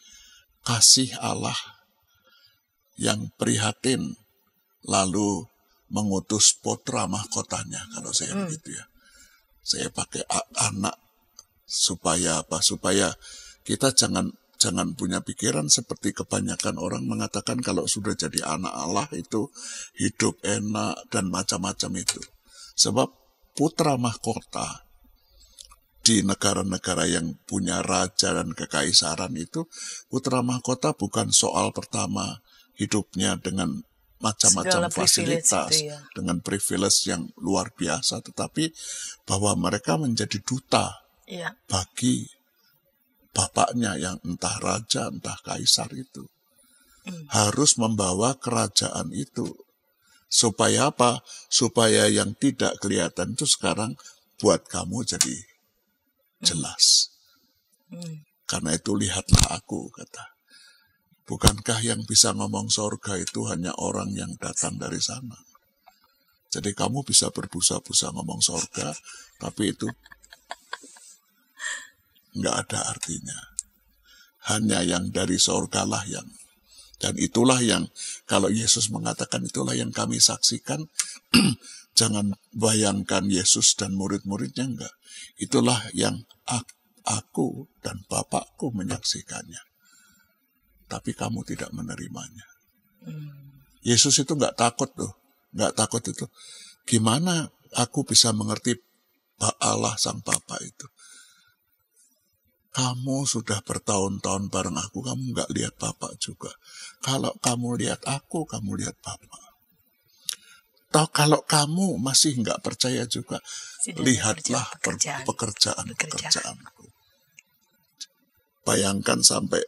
S1: kasih Allah yang prihatin, lalu mengutus putra mahkotanya, kalau saya begitu ya. Saya pakai anak supaya apa? Supaya kita jangan punya pikiran seperti kebanyakan orang mengatakan kalau sudah jadi anak Allah itu hidup enak dan macam-macam itu. Sebab putra mahkota di negara-negara yang punya raja dan kekaisaran itu, putra mahkota bukan soal pertama hidupnya dengan macam-macam fasilitas, dengan privilege yang luar biasa, tetapi bahwa mereka menjadi duta bagi bapaknya yang entah raja, entah kaisar itu. Harus membawa kerajaan itu. Supaya apa? Supaya yang tidak kelihatan itu sekarang buat kamu jadi jelas. Karena itu lihatlah aku, kata. Bukankah yang bisa ngomong sorga itu hanya orang yang datang dari sana? Jadi kamu bisa berbusa-busa ngomong sorga, tapi itu nggak ada artinya. Hanya yang dari surga lah yang. Dan itulah yang, kalau Yesus mengatakan itulah yang kami saksikan, jangan bayangkan Yesus dan murid-muridnya, enggak. Itulah yang aku dan Bapakku menyaksikannya. Tapi kamu tidak menerimanya. Yesus itu enggak takut loh. Enggak takut itu. Gimana aku bisa mengerti Allah Sang Bapa itu? Kamu sudah bertahun-tahun bareng aku, kamu nggak lihat Bapak juga. Kalau kamu lihat aku, kamu lihat Bapak. Toh kalau kamu masih nggak percaya juga, lihatlah pekerjaan-pekerjaanku. Bayangkan sampai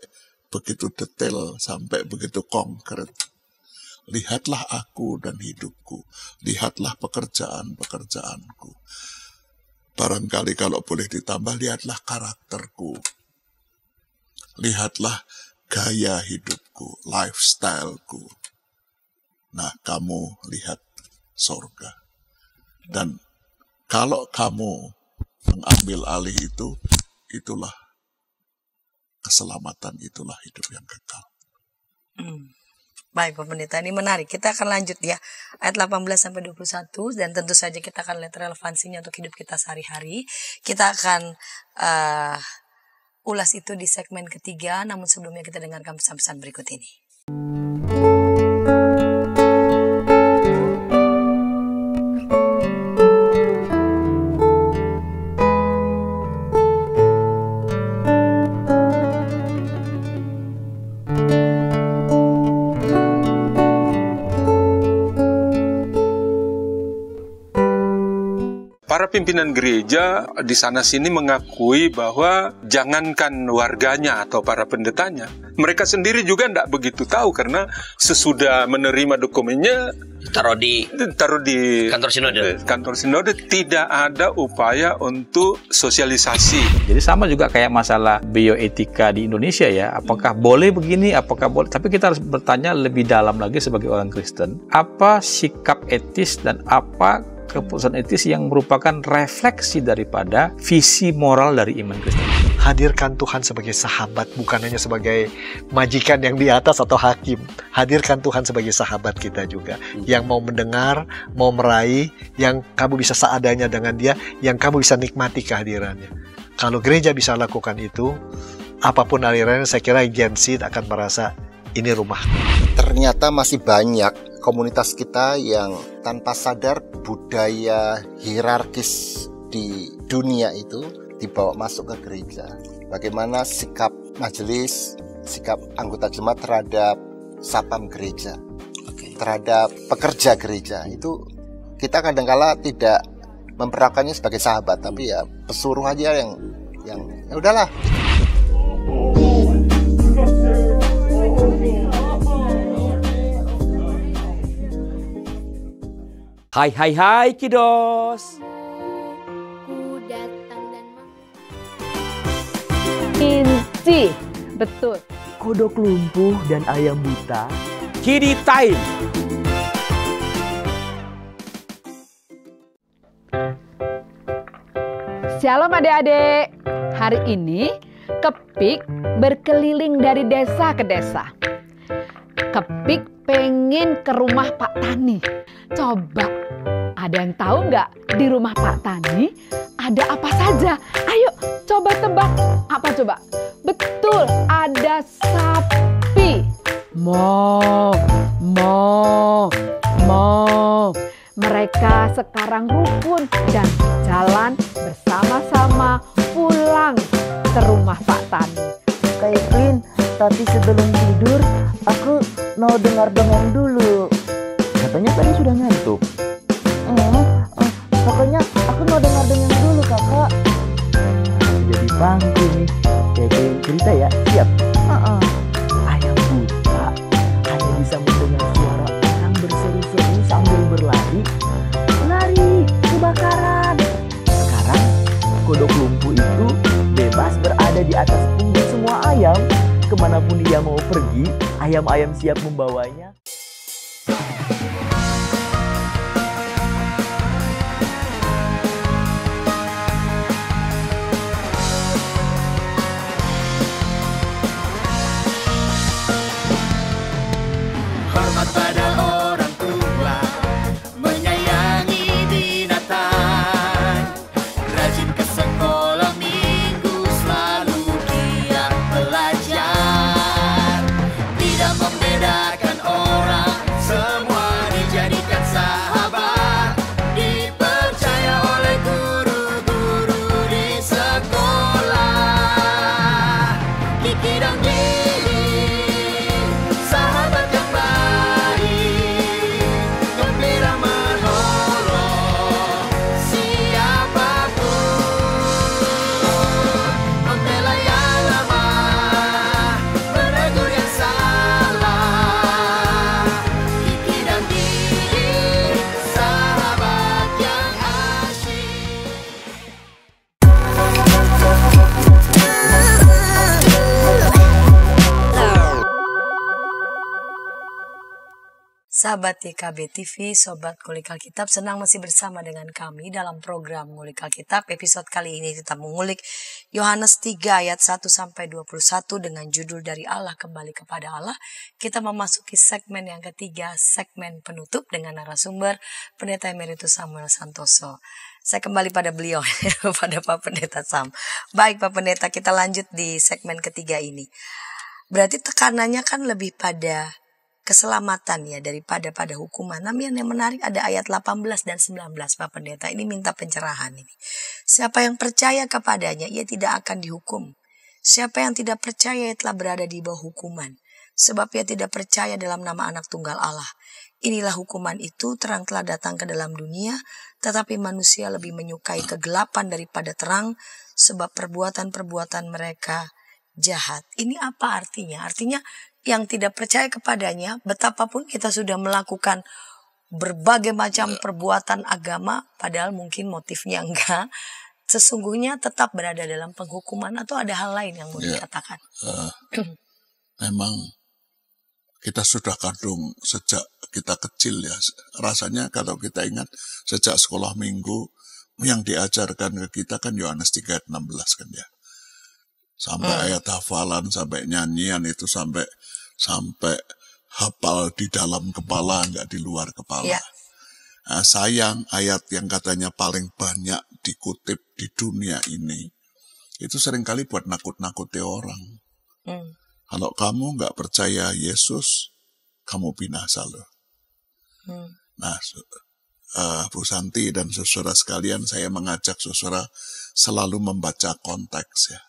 S1: begitu detail, sampai begitu konkret. Lihatlah aku dan hidupku. Lihatlah pekerjaan-pekerjaanku. Barangkali kalau boleh ditambah, lihatlah karakterku. Lihatlah gaya hidupku, lifestyleku. Nah, kamu lihat surga. Dan kalau kamu mengambil alih itu, itulah keselamatan, itulah hidup yang kekal.
S2: Baik, Pak Pendeta, ini menarik. Kita akan lanjut ya, ayat 18-21, dan tentu saja kita akan lihat relevansinya untuk hidup kita sehari-hari. Kita akan ulas itu di segmen ketiga, namun sebelumnya kita dengarkan pesan-pesan berikut ini.
S3: Para pimpinan gereja di sana-sini mengakui bahwa jangankan warganya atau para pendetanya, mereka sendiri juga tidak begitu tahu karena sesudah menerima dokumennya
S12: taruh di kantor sinode
S3: tidak ada upaya untuk sosialisasi.
S5: Jadi sama juga kayak masalah bioetika di Indonesia ya, apakah boleh begini, apakah boleh, tapi kita harus bertanya lebih dalam lagi sebagai orang Kristen, apa sikap etis dan apa keputusan etis yang merupakan refleksi daripada visi moral dari iman Kristen.
S6: Hadirkan Tuhan sebagai sahabat, bukan hanya sebagai majikan yang di atas atau hakim. Hadirkan Tuhan sebagai sahabat kita juga, yang mau mendengar, mau meraih, yang kamu bisa seadanya dengan dia, yang kamu bisa nikmati kehadirannya. Kalau gereja bisa lakukan itu, apapun alirannya, saya kira Gen Z akan merasa ini rumah.
S7: Ternyata masih banyak komunitas kita yang tanpa sadar budaya hierarkis di dunia itu dibawa masuk ke gereja. Bagaimana sikap majelis, sikap anggota jemaat terhadap sapam gereja, terhadap pekerja gereja, itu kita kadang-kala tidak memperlakukannya sebagai sahabat, tapi ya pesuruh aja yang ya udahlah.
S10: Hai Kidos.
S9: Ku datang dan
S8: Inci, betul.
S10: Kodok lumpuh dan ayam buta.
S12: Kiddy Time.
S8: Shalom adik-adik. Hari ini Kepik berkeliling dari desa ke desa. Kepik pengen ke rumah Pak Tani. Coba, ada yang tahu nggak di rumah Pak Tani ada apa saja? Ayo coba tebak. Apa coba? Betul, ada sapi. Mo. Mereka sekarang rukun dan jalan bersama-sama pulang ke rumah Pak Tani.
S4: Kak Evelyn, tapi sebelum tidur aku mau dengar dongeng dulu.
S10: Katanya tadi sudah ngantuk.
S4: Pokoknya aku mau dengar dongeng dulu, kakak.
S10: Jadi pangku nih. Kayak cerita ya, siap? Ayam buta hanya bisa mendengar suara orang berseru-seru sambil berlari. Lari, kebakaran. Sekarang kodok lumpuh itu bebas berada di atas punggung semua ayam. Kemanapun dia mau pergi, ayam-ayam siap membawanya.
S2: Sahabat YKB TV, Sobat Ngulik Alkitab, senang masih bersama dengan kami dalam program Ngulik Alkitab. Episode kali ini kita mengulik Yohanes 3 ayat 1-21 dengan judul Dari Allah Kembali Kepada Allah. Kita memasuki segmen yang ketiga, segmen penutup dengan narasumber Pendeta Emeritus Samuel Santoso. Saya kembali pada beliau, pada Pak Pendeta Sam. Baik Pak Pendeta, kita lanjut di segmen ketiga ini. Berarti tekanannya kan lebih pada keselamatan ya daripada pada hukuman. Namun yang menarik ada ayat 18 dan 19 Pak Pendeta. Ini minta pencerahan ini. Siapa yang percaya kepadanya ia tidak akan dihukum. Siapa yang tidak percaya ia telah berada di bawah hukuman. Sebab ia tidak percaya dalam nama anak tunggal Allah. Inilah hukuman itu, terang telah datang ke dalam dunia, tetapi manusia lebih menyukai kegelapan daripada terang, sebab perbuatan-perbuatan mereka jahat. Ini apa artinya? Artinya yang tidak percaya kepadanya, betapapun kita sudah melakukan berbagai macam perbuatan agama, padahal mungkin motifnya enggak, sesungguhnya tetap berada dalam penghukuman, atau ada hal lain yang mau dikatakan?
S1: Memang kita sudah kandung sejak kita kecil ya. Rasanya kalau kita ingat sejak sekolah minggu yang diajarkan ke kita kan Yohanes 3 ayat 16 kan ya. Sampai ayat hafalan, sampai nyanyian itu sampai hafal di dalam kepala, enggak di luar kepala. Yeah. Nah, sayang ayat yang katanya paling banyak dikutip di dunia ini, itu seringkali buat nakut-nakuti orang. Kalau kamu enggak percaya Yesus, kamu binasa loh. Nah, Bu Santi dan saudara sekalian, saya mengajak saudara selalu membaca konteks ya.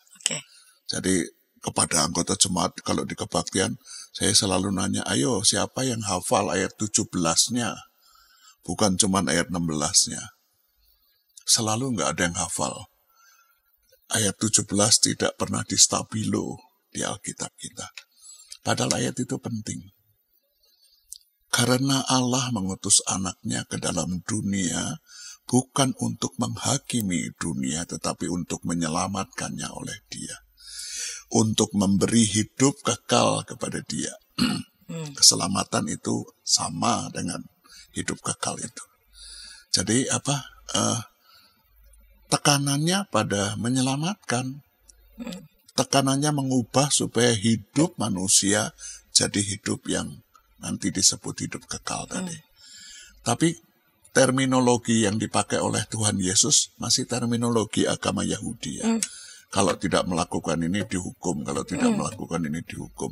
S1: Jadi kepada anggota jemaat kalau di kebaktian, saya selalu nanya, ayo siapa yang hafal ayat 17-nya? Bukan cuma ayat 16-nya. Selalu nggak ada yang hafal. Ayat 17 tidak pernah di stabilo di Alkitab kita. Padahal ayat itu penting. Karena Allah mengutus anaknya ke dalam dunia, bukan untuk menghakimi dunia, tetapi untuk menyelamatkannya oleh Dia. Untuk memberi hidup kekal kepada Dia. Keselamatan itu sama dengan hidup kekal itu. Jadi tekanannya pada menyelamatkan. Tekanannya mengubah supaya hidup manusia jadi hidup yang nanti disebut hidup kekal tadi. Tapi terminologi yang dipakai oleh Tuhan Yesus masih terminologi agama Yahudi ya. Kalau tidak melakukan ini dihukum, kalau tidak melakukan ini dihukum.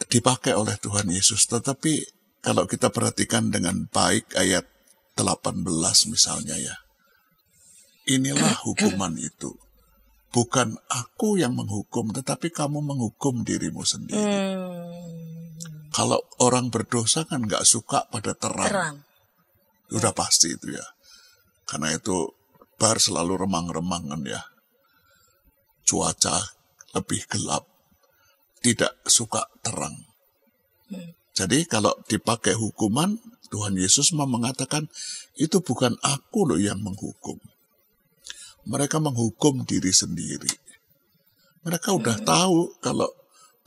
S1: Dipakai oleh Tuhan Yesus, tetapi kalau kita perhatikan dengan baik ayat 18 misalnya ya. Inilah hukuman itu. Bukan aku yang menghukum, tetapi kamu menghukum dirimu sendiri. Kalau orang berdosa kan nggak suka pada terang. Udah pasti itu ya. Karena itu bar selalu remang-remangan ya. Cuaca lebih gelap. Tidak suka terang. Jadi kalau dipakai hukuman, Tuhan Yesus mau mengatakan, itu bukan aku loh yang menghukum. Mereka menghukum diri sendiri. Mereka udah tahu kalau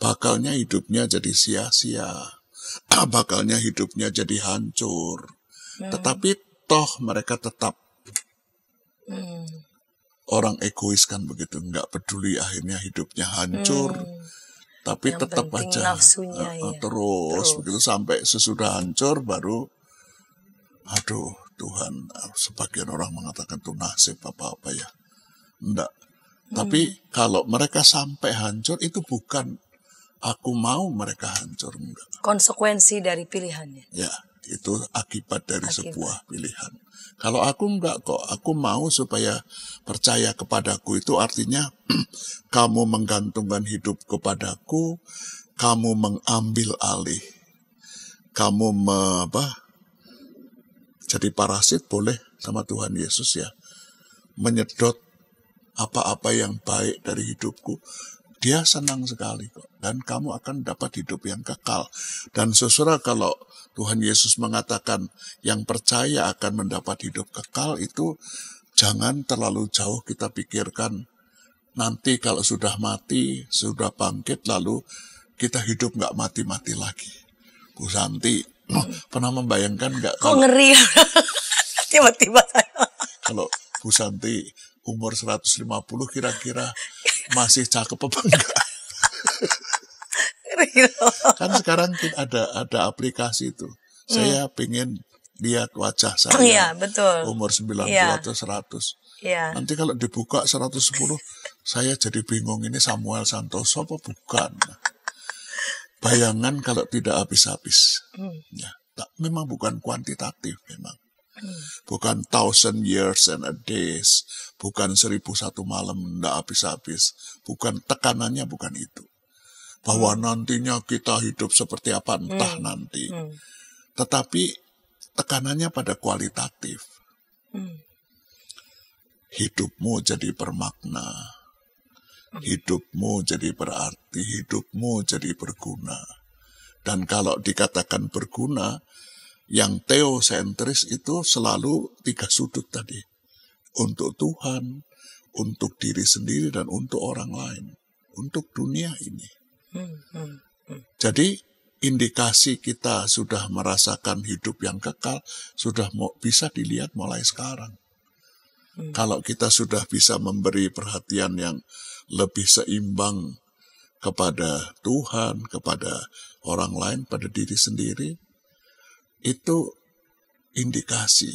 S1: bakalnya hidupnya jadi sia-sia. Bakalnya hidupnya jadi hancur. Tetapi toh mereka tetap orang egois kan begitu, nggak peduli akhirnya hidupnya hancur, tapi yang tetap aja terus begitu sampai sesudah hancur baru, aduh Tuhan, sebagian orang mengatakan itu nasib apa-apa ya, enggak. Tapi kalau mereka sampai hancur itu bukan aku mau mereka hancur, enggak.
S2: Konsekuensi dari pilihannya.
S1: Ya, itu akibat dari sebuah pilihan. Kalau aku enggak kok, aku mau supaya percaya kepadaku, itu artinya kamu menggantungkan hidup kepadaku, kamu mengambil alih, kamu jadi parasit boleh sama Tuhan Yesus ya, menyedot apa-apa yang baik dari hidupku. Dia senang sekali kok, dan kamu akan dapat hidup yang kekal. Dan saudara, kalau Tuhan Yesus mengatakan yang percaya akan mendapat hidup kekal, itu jangan terlalu jauh kita pikirkan. Nanti kalau sudah mati, sudah bangkit, lalu kita hidup nggak mati-mati lagi. Bu Santi, pernah membayangkan nggak
S2: Kok ngeri? Tiba-tiba saya.
S1: kalau Bu Santi umur 150 kira-kira masih cakep apa enggak? Kan sekarang ada aplikasi itu. Saya pengen lihat wajah saya.
S2: Iya, betul.
S1: Umur 90
S2: Iya.
S1: atau 100.
S2: Iya.
S1: Nanti kalau dibuka 110, saya jadi bingung ini Samuel Santoso apa bukan. Bayangan kalau tidak habis-habis. Ya, memang bukan kuantitatif memang. Bukan 1,000 years and a days. Bukan 1.001 malam tidak habis-habis. Bukan tekanannya bukan itu. Bahwa nantinya kita hidup seperti apa entah nanti. Tetapi tekanannya pada kualitatif. Hidupmu jadi bermakna. Hidupmu jadi berarti. Hidupmu jadi berguna. Dan kalau dikatakan berguna, yang teosentris itu selalu 3 sudut tadi. Untuk Tuhan, untuk diri sendiri, dan untuk orang lain. Untuk dunia ini. Jadi indikasi kita sudah merasakan hidup yang kekal sudah bisa dilihat mulai sekarang. Kalau kita sudah bisa memberi perhatian yang lebih seimbang kepada Tuhan, kepada orang lain, pada diri sendiri, itu indikasi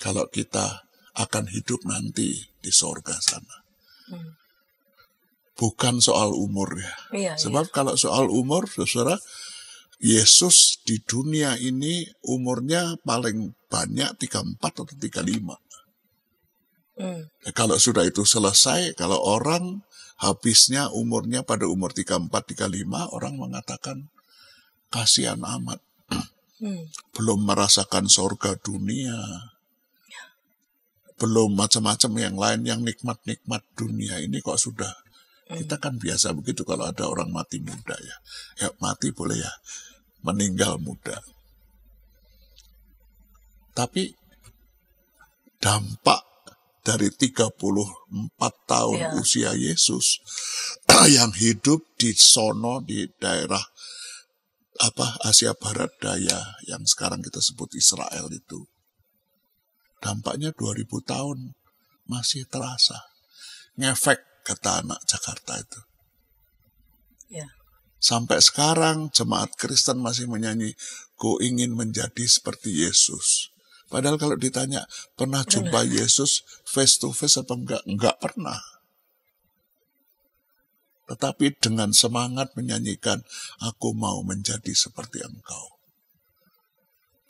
S1: kalau kita akan hidup nanti di sorga sana. Bukan soal umur ya.
S2: Iya,
S1: Sebab kalau soal umur, saudara, Yesus di dunia ini umurnya paling banyak 34 atau 35. Kalau sudah itu selesai, kalau orang habisnya umurnya pada umur 34, 35, orang mengatakan kasihan amat. Belum merasakan sorga dunia. Belum macam-macam yang lain, yang nikmat-nikmat dunia ini kok sudah. Kita kan biasa begitu kalau ada orang mati muda ya. Ya mati boleh ya, meninggal muda. Tapi dampak dari 34 tahun usia Yesus yang hidup di sono di daerah Asia Barat Daya yang sekarang kita sebut Israel itu. Dampaknya 2000 tahun masih terasa. Ngefek kata anak Jakarta itu. Sampai sekarang jemaat Kristen masih menyanyi, "Ku ingin menjadi seperti Yesus." Padahal kalau ditanya, pernah jumpa Yesus face to face apa enggak? Enggak pernah. Tetapi dengan semangat menyanyikan, "Aku mau menjadi seperti Engkau."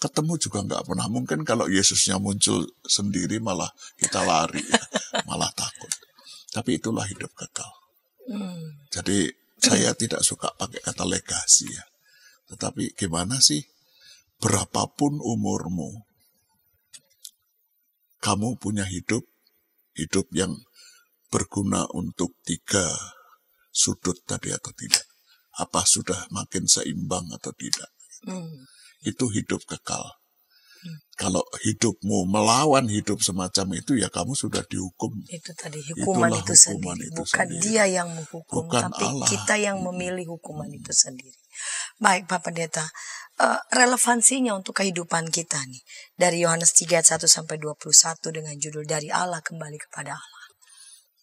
S1: Ketemu juga enggak pernah. Mungkin kalau Yesusnya muncul sendiri malah kita lari, malah takut. Tapi itulah hidup kekal. Jadi saya tidak suka pakai kata legasi ya. Tetapi gimana sih? Berapapun umurmu, kamu punya hidup yang berguna untuk 3 sudut tadi atau tidak? Apa sudah makin seimbang atau tidak? Itu hidup kekal. Kalau hidupmu melawan hidup semacam itu, ya kamu sudah dihukum.
S2: Itu tadi, hukuman itu sendiri. Bukan dia yang menghukum,
S1: bukan
S2: tapi
S1: Allah.
S2: kita yang memilih hukuman itu sendiri. Baik Pak Pendeta, relevansinya untuk kehidupan kita nih. Dari Yohanes 3 ayat 1 sampai 21 dengan judul Dari Allah Kembali Kepada Allah.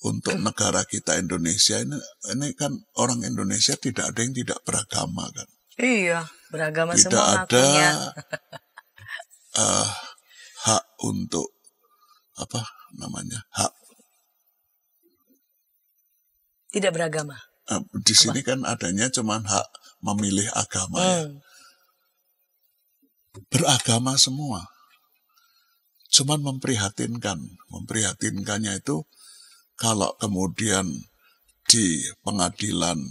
S1: Untuk negara kita Indonesia ini kan orang Indonesia tidak ada yang tidak beragama kan.
S2: Iya, beragama
S1: tidak
S2: semua
S1: ada
S2: ngakunya.
S1: hak untuk hak
S2: tidak beragama.
S1: Di sini kan adanya cuman hak memilih agama ya. Beragama semua. Cuman memprihatinkannya itu kalau kemudian di pengadilan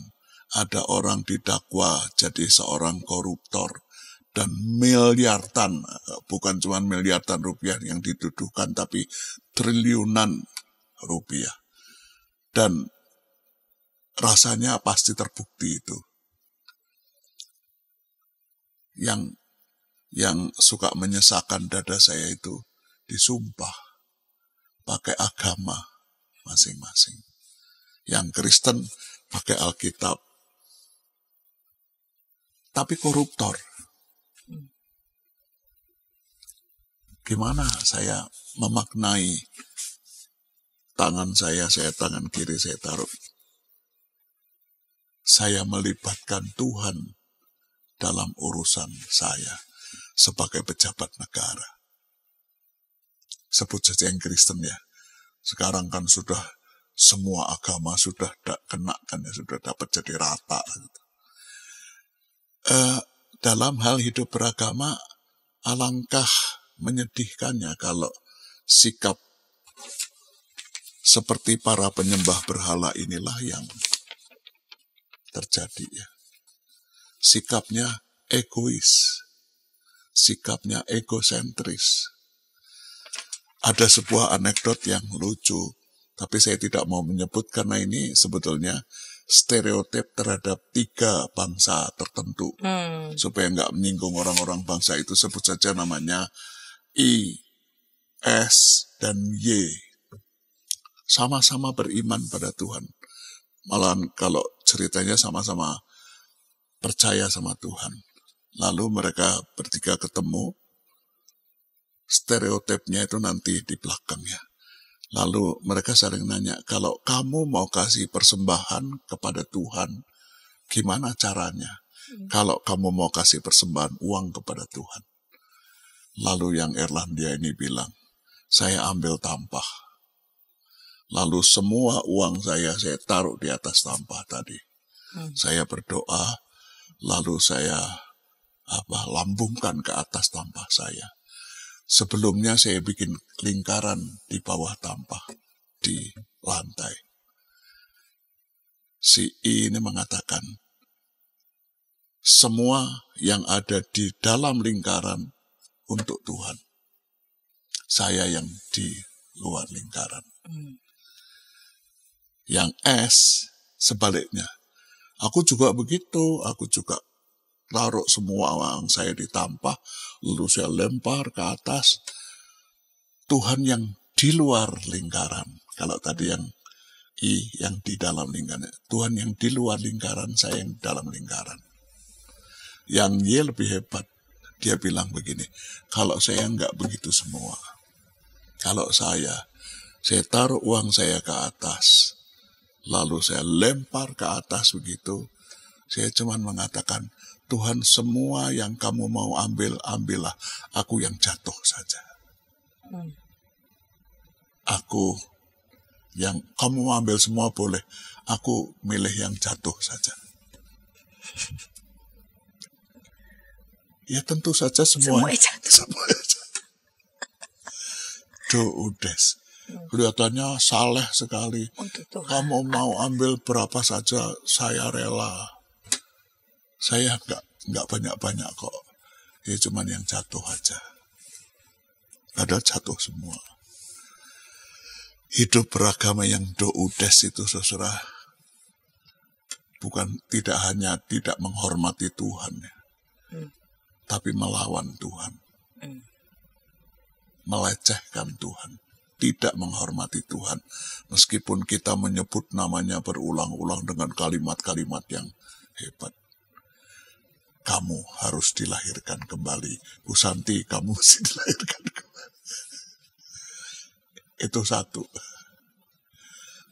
S1: ada orang didakwa jadi seorang koruptor dan miliaran, bukan cuma miliaran rupiah yang dituduhkan, tapi triliunan rupiah. Dan rasanya pasti terbukti itu. Yang suka menyesakkan dada saya itu disumpah pakai agama masing-masing. Yang Kristen pakai Alkitab. tapi koruptor. Gimana saya memaknai tangan saya tangan kiri saya taruh. Saya melibatkan Tuhan dalam urusan saya sebagai pejabat negara. Sebut saja yang Kristen ya. Sekarang kan sudah semua agama sudah kena kan ya, sudah dapat jadi rata. Gitu. Dalam hal hidup beragama, alangkah menyedihkannya kalau sikap seperti para penyembah berhala inilah yang terjadi ya. Sikapnya egois, sikapnya egosentris. Ada sebuah anekdot yang lucu, tapi saya tidak mau menyebut karena ini sebetulnya stereotip terhadap 3 bangsa tertentu. Supaya nggak menyinggung orang-orang bangsa itu, sebut saja namanya I, S, dan Y. Sama-sama beriman pada Tuhan. Malah kalau ceritanya sama-sama percaya sama Tuhan. Lalu mereka bertiga ketemu, stereotipnya itu nanti di belakangnya. Lalu mereka saling nanya, kalau kamu mau kasih persembahan kepada Tuhan, gimana caranya? Kalau kamu mau kasih persembahan uang kepada Tuhan. Lalu yang Irlandia ini bilang, saya ambil tampah. Lalu semua uang saya taruh di atas tampah tadi. Saya berdoa, lalu saya lambungkan ke atas tampah saya. Sebelumnya saya bikin lingkaran di bawah tampah, di lantai. Si I ini mengatakan, semua yang ada di dalam lingkaran untuk Tuhan. Saya yang di luar lingkaran. Yang S, sebaliknya. Aku juga begitu, aku juga taruh semua uang saya di tampah, lalu saya lempar ke atas. Tuhan yang di luar lingkaran. Kalau tadi yang I yang di dalam lingkaran. Tuhan yang di luar lingkaran, saya yang dalam lingkaran. Yang Y lebih hebat. Dia bilang begini, kalau saya nggak begitu semua. Kalau saya taruh uang saya ke atas, lalu saya lempar ke atas begitu, saya cuma mengatakan, Tuhan semua yang kamu mau ambil, ambillah. Aku yang jatuh saja. Aku yang kamu mau ambil semua boleh. Aku milih yang jatuh saja. Ya tentu saja semua jatuh. Udes. Kelihatannya saleh sekali. Kamu mau ambil berapa saja, saya rela. Saya nggak banyak-banyak kok. Ya cuman yang jatuh aja. Ada jatuh semua. Hidup beragama yang doudes itu saudara, bukan tidak hanya tidak menghormati Tuhan, tapi melawan Tuhan. Melecehkan Tuhan. Tidak menghormati Tuhan. Meskipun kita menyebut namanya berulang-ulang dengan kalimat-kalimat yang hebat. Kamu harus dilahirkan kembali. Bu Santi, kamu harus dilahirkan kembali. Itu satu.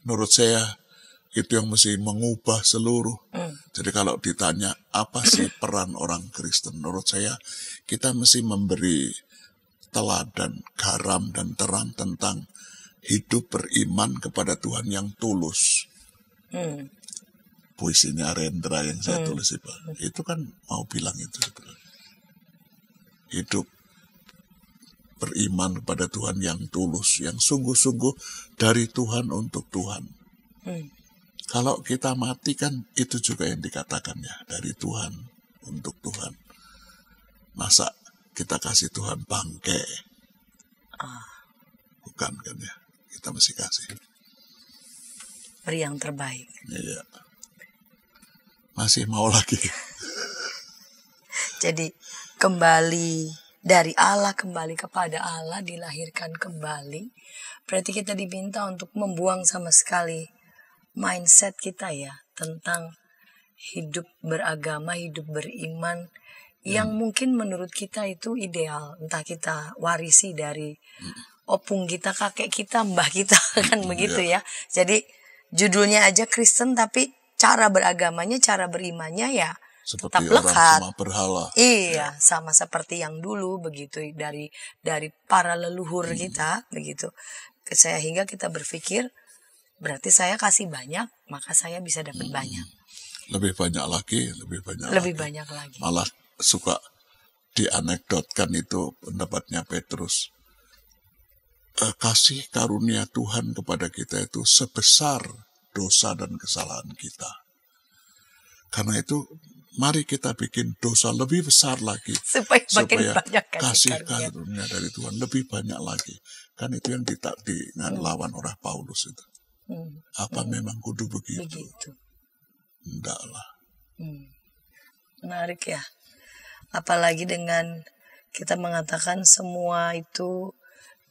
S1: Menurut saya, itu yang mesti mengubah seluruh. Jadi kalau ditanya, apa sih peran orang Kristen? Menurut saya, kita mesti memberi teladan, garam, dan terang tentang hidup beriman kepada Tuhan yang tulus. Puisinya Rendra yang saya tulis itu kan mau bilang itu sebenarnya. Hidup beriman kepada Tuhan yang tulus, yang sungguh-sungguh dari Tuhan untuk Tuhan. Kalau kita mati kan itu juga yang dikatakannya, dari Tuhan untuk Tuhan. Masa kita kasih Tuhan bangke? Bukan kan ya, kita mesti kasih.
S2: Beri yang terbaik.
S1: Iya. Masih mau lagi.
S2: Jadi kembali dari Allah, kembali kepada Allah, dilahirkan kembali. Berarti kita diminta untuk membuang sama sekali mindset kita ya, tentang hidup beragama, hidup beriman yang mungkin menurut kita itu ideal. Entah kita warisi dari opung kita, kakek kita, mbah kita kan begitu ya. Jadi judulnya aja Kristen tapi cara beragamanya, cara berimannya ya
S1: seperti
S2: tetap
S1: orang
S2: lekat.
S1: sembah berhala.
S2: Iya, sama seperti yang dulu begitu dari para leluhur kita begitu. Sehingga kita berpikir berarti saya kasih banyak, maka saya bisa dapat banyak.
S1: Lebih banyak lagi,
S2: Lebih banyak lagi.
S1: Malah suka dianekdotkan itu pendapatnya Petrus. Kasih karunia Tuhan kepada kita itu sebesar dosa dan kesalahan kita. Karena itu mari kita bikin dosa lebih besar lagi.
S2: Supaya banyak
S1: kasih karunia dari Tuhan lebih banyak lagi. Kan itu yang dilawan oleh Paulus itu. Apa memang kudu begitu? Enggak lah.
S2: Menarik ya. Apalagi dengan kita mengatakan semua itu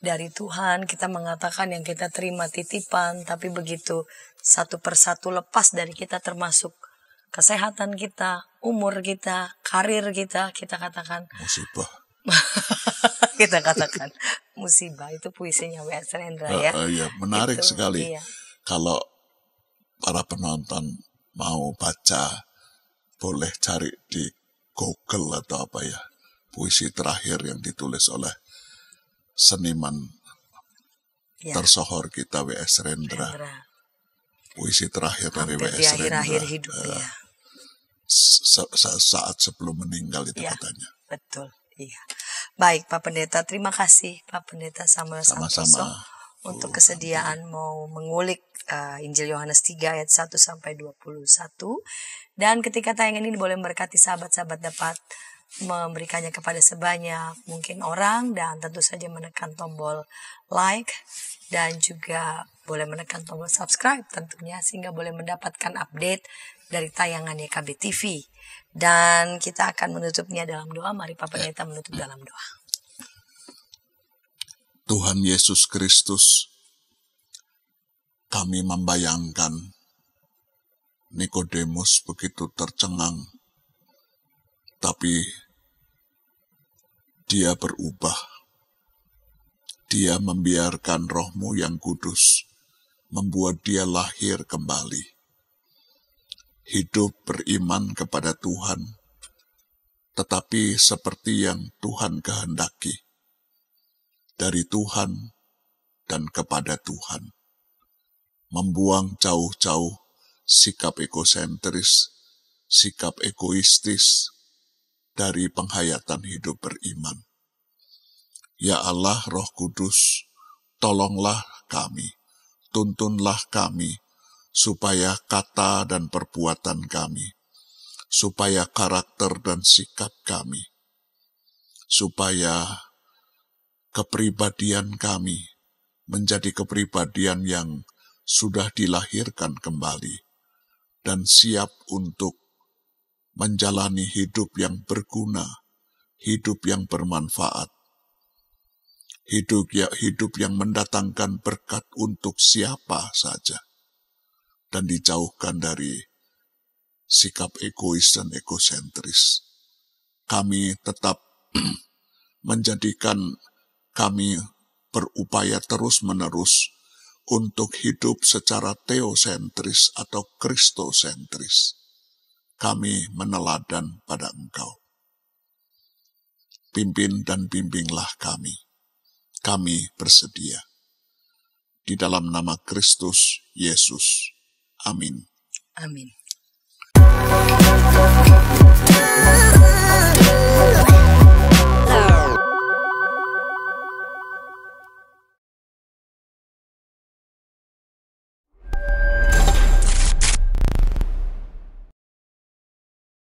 S2: dari Tuhan, kita mengatakan yang kita terima titipan, tapi begitu satu persatu lepas dari kita termasuk kesehatan kita, umur kita, karir kita katakan
S1: musibah.
S2: Kita katakan musibah. Itu puisinya W.S. Rendra ya.
S1: Iya, menarik
S2: itu,
S1: sekali.
S2: Iya.
S1: Kalau para penonton mau baca, boleh cari di Google atau apa ya, puisi terakhir yang ditulis oleh seniman tersohor kita W.S. Rendra. Puisi terakhir dari W.S. Rendra. Di
S2: akhir-akhir hidupnya.
S1: Saat sebelum meninggal itu katanya.
S2: Betul, iya. Baik Pak Pendeta, terima kasih Pak Pendeta Samuel Santoso untuk kesediaan mau mengulik Injil Yohanes 3 ayat 1 sampai 21. Dan ketika tayangan ini boleh memberkati sahabat-sahabat dapat memberikannya kepada sebanyak mungkin orang, dan tentu saja menekan tombol like dan juga boleh menekan tombol subscribe tentunya, sehingga boleh mendapatkan update dari tayangan YKB TV. Dan kita akan menutupnya dalam doa. Mari Pak Pendeta menutup dalam doa.
S1: Tuhan Yesus Kristus, kami membayangkan Nikodemus begitu tercengang, tapi dia berubah. Dia membiarkan Roh-Mu yang kudus membuat dia lahir kembali. Hidup beriman kepada Tuhan, tetapi seperti yang Tuhan kehendaki. Dari Tuhan dan kepada Tuhan. Membuang jauh-jauh sikap egosentris, sikap egoistis dari penghayatan hidup beriman. Ya Allah Roh Kudus, tolonglah kami, tuntunlah kami, supaya kata dan perbuatan kami, supaya karakter dan sikap kami, supaya kepribadian kami menjadi kepribadian yang sudah dilahirkan kembali dan siap untuk menjalani hidup yang berguna, hidup yang bermanfaat, hidup yang mendatangkan berkat untuk siapa saja, dan dijauhkan dari sikap egois dan egosentris. Kami tetap menjadikan kami berupaya terus-menerus untuk hidup secara teosentris atau kristosentris. Kami meneladan pada Engkau. Pimpin dan bimbinglah kami. Kami bersedia. Di dalam nama Kristus Yesus. Amin.
S2: Amin.